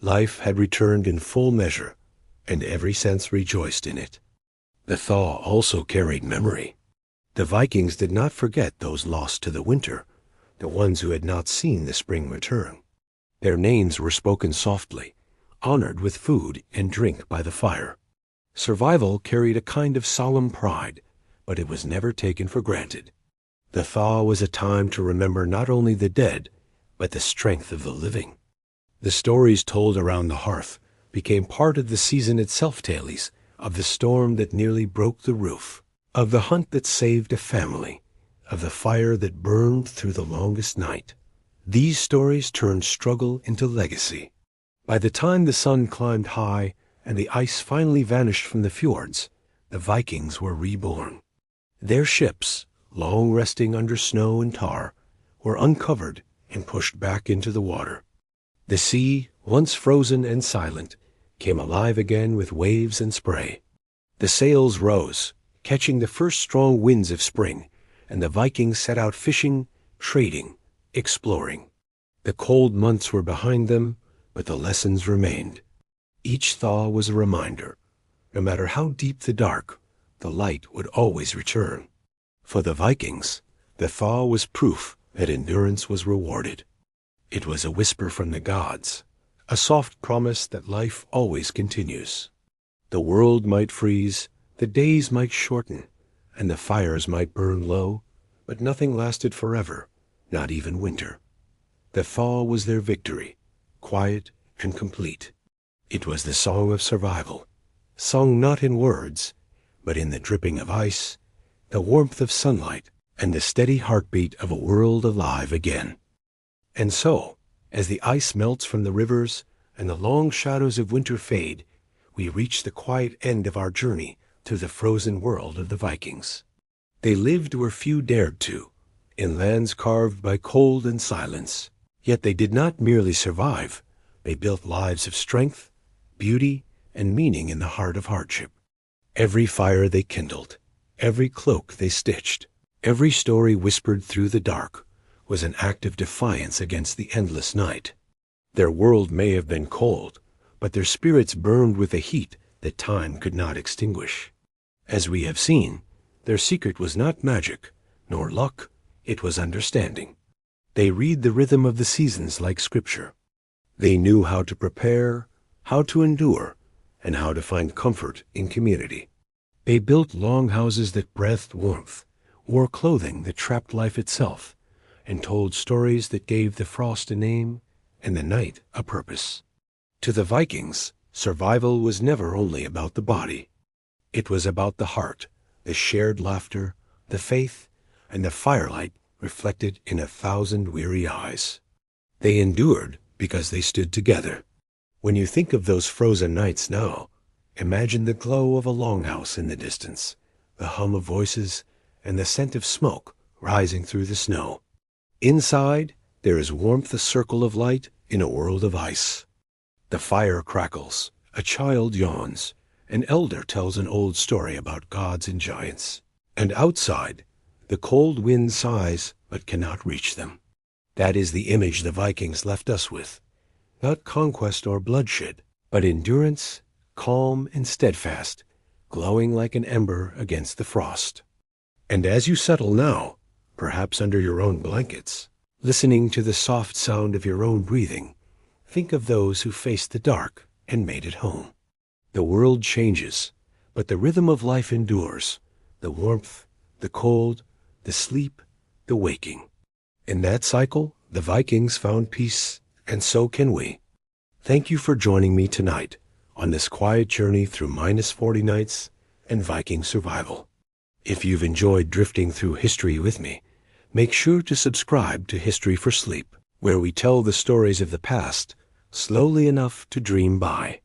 Life had returned in full measure, and every sense rejoiced in it. The thaw also carried memory. The Vikings did not forget those lost to the winter, the ones who had not seen the spring return. Their names were spoken softly, honored with food and drink by the fire. Survival carried a kind of solemn pride, but it was never taken for granted. The thaw was a time to remember not only the dead, but the strength of the living. The stories told around the hearth became part of the season itself, tales of the storm that nearly broke the roof, of the hunt that saved a family, of the fire that burned through the longest night. These stories turned struggle into legacy. By the time the sun climbed high and the ice finally vanished from the fjords, the Vikings were reborn. Their ships, long resting under snow and tar, were uncovered and pushed back into the water. The sea, once frozen and silent, came alive again with waves and spray. The sails rose, catching the first strong winds of spring, and the Vikings set out fishing, trading, exploring. The cold months were behind them, but the lessons remained. Each thaw was a reminder. No matter how deep the dark, the light would always return. For the Vikings, the thaw was proof that endurance was rewarded. It was a whisper from the gods, a soft promise that life always continues. The world might freeze, the days might shorten, and the fires might burn low, but nothing lasted forever, not even winter. The thaw was their victory, quiet and complete. It was the song of survival, sung not in words, but in the dripping of ice, the warmth of sunlight, and the steady heartbeat of a world alive again. And so, as the ice melts from the rivers and the long shadows of winter fade, we reach the quiet end of our journey through the frozen world of the Vikings. They lived where few dared to, in lands carved by cold and silence. Yet they did not merely survive. They built lives of strength, beauty, and meaning in the heart of hardship. Every fire they kindled, every cloak they stitched, every story whispered through the dark was an act of defiance against the endless night. Their world may have been cold, but their spirits burned with a heat that time could not extinguish. As we have seen, their secret was not magic, nor luck, it was understanding. They read the rhythm of the seasons like scripture. They knew how to prepare, how to endure, and how to find comfort in community. They built long houses that breathed warmth, wore clothing that trapped life itself, and told stories that gave the frost a name and the night a purpose. To the Vikings, survival was never only about the body. It was about the heart, the shared laughter, the faith, and the firelight reflected in 1,000 weary eyes. They endured because they stood together. When you think of those frozen nights now, imagine the glow of a longhouse in the distance, the hum of voices, and the scent of smoke rising through the snow. Inside, there is warmth, a circle of light in a world of ice. The fire crackles, a child yawns, an elder tells an old story about gods and giants. And outside, the cold wind sighs but cannot reach them. That is the image the Vikings left us with. Not conquest or bloodshed, but endurance, calm and steadfast, glowing like an ember against the frost. And as you settle now, perhaps under your own blankets, listening to the soft sound of your own breathing, think of those who faced the dark and made it home. The world changes, but the rhythm of life endures, the warmth, the cold, the sleep, the waking. In that cycle, the Vikings found peace, and so can we. Thank you for joining me tonight on this quiet journey through -40 nights and Viking survival. If you've enjoyed drifting through history with me, make sure to subscribe to History for Sleep, where we tell the stories of the past slowly enough to dream by.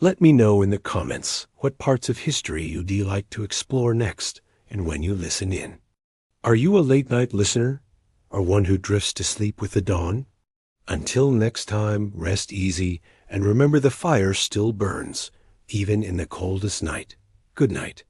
Let me know in the comments what parts of history you'd like to explore next and when you listen in. Are you a late-night listener, or one who drifts to sleep with the dawn? Until next time, rest easy and remember the fire still burns, even in the coldest night. Good night.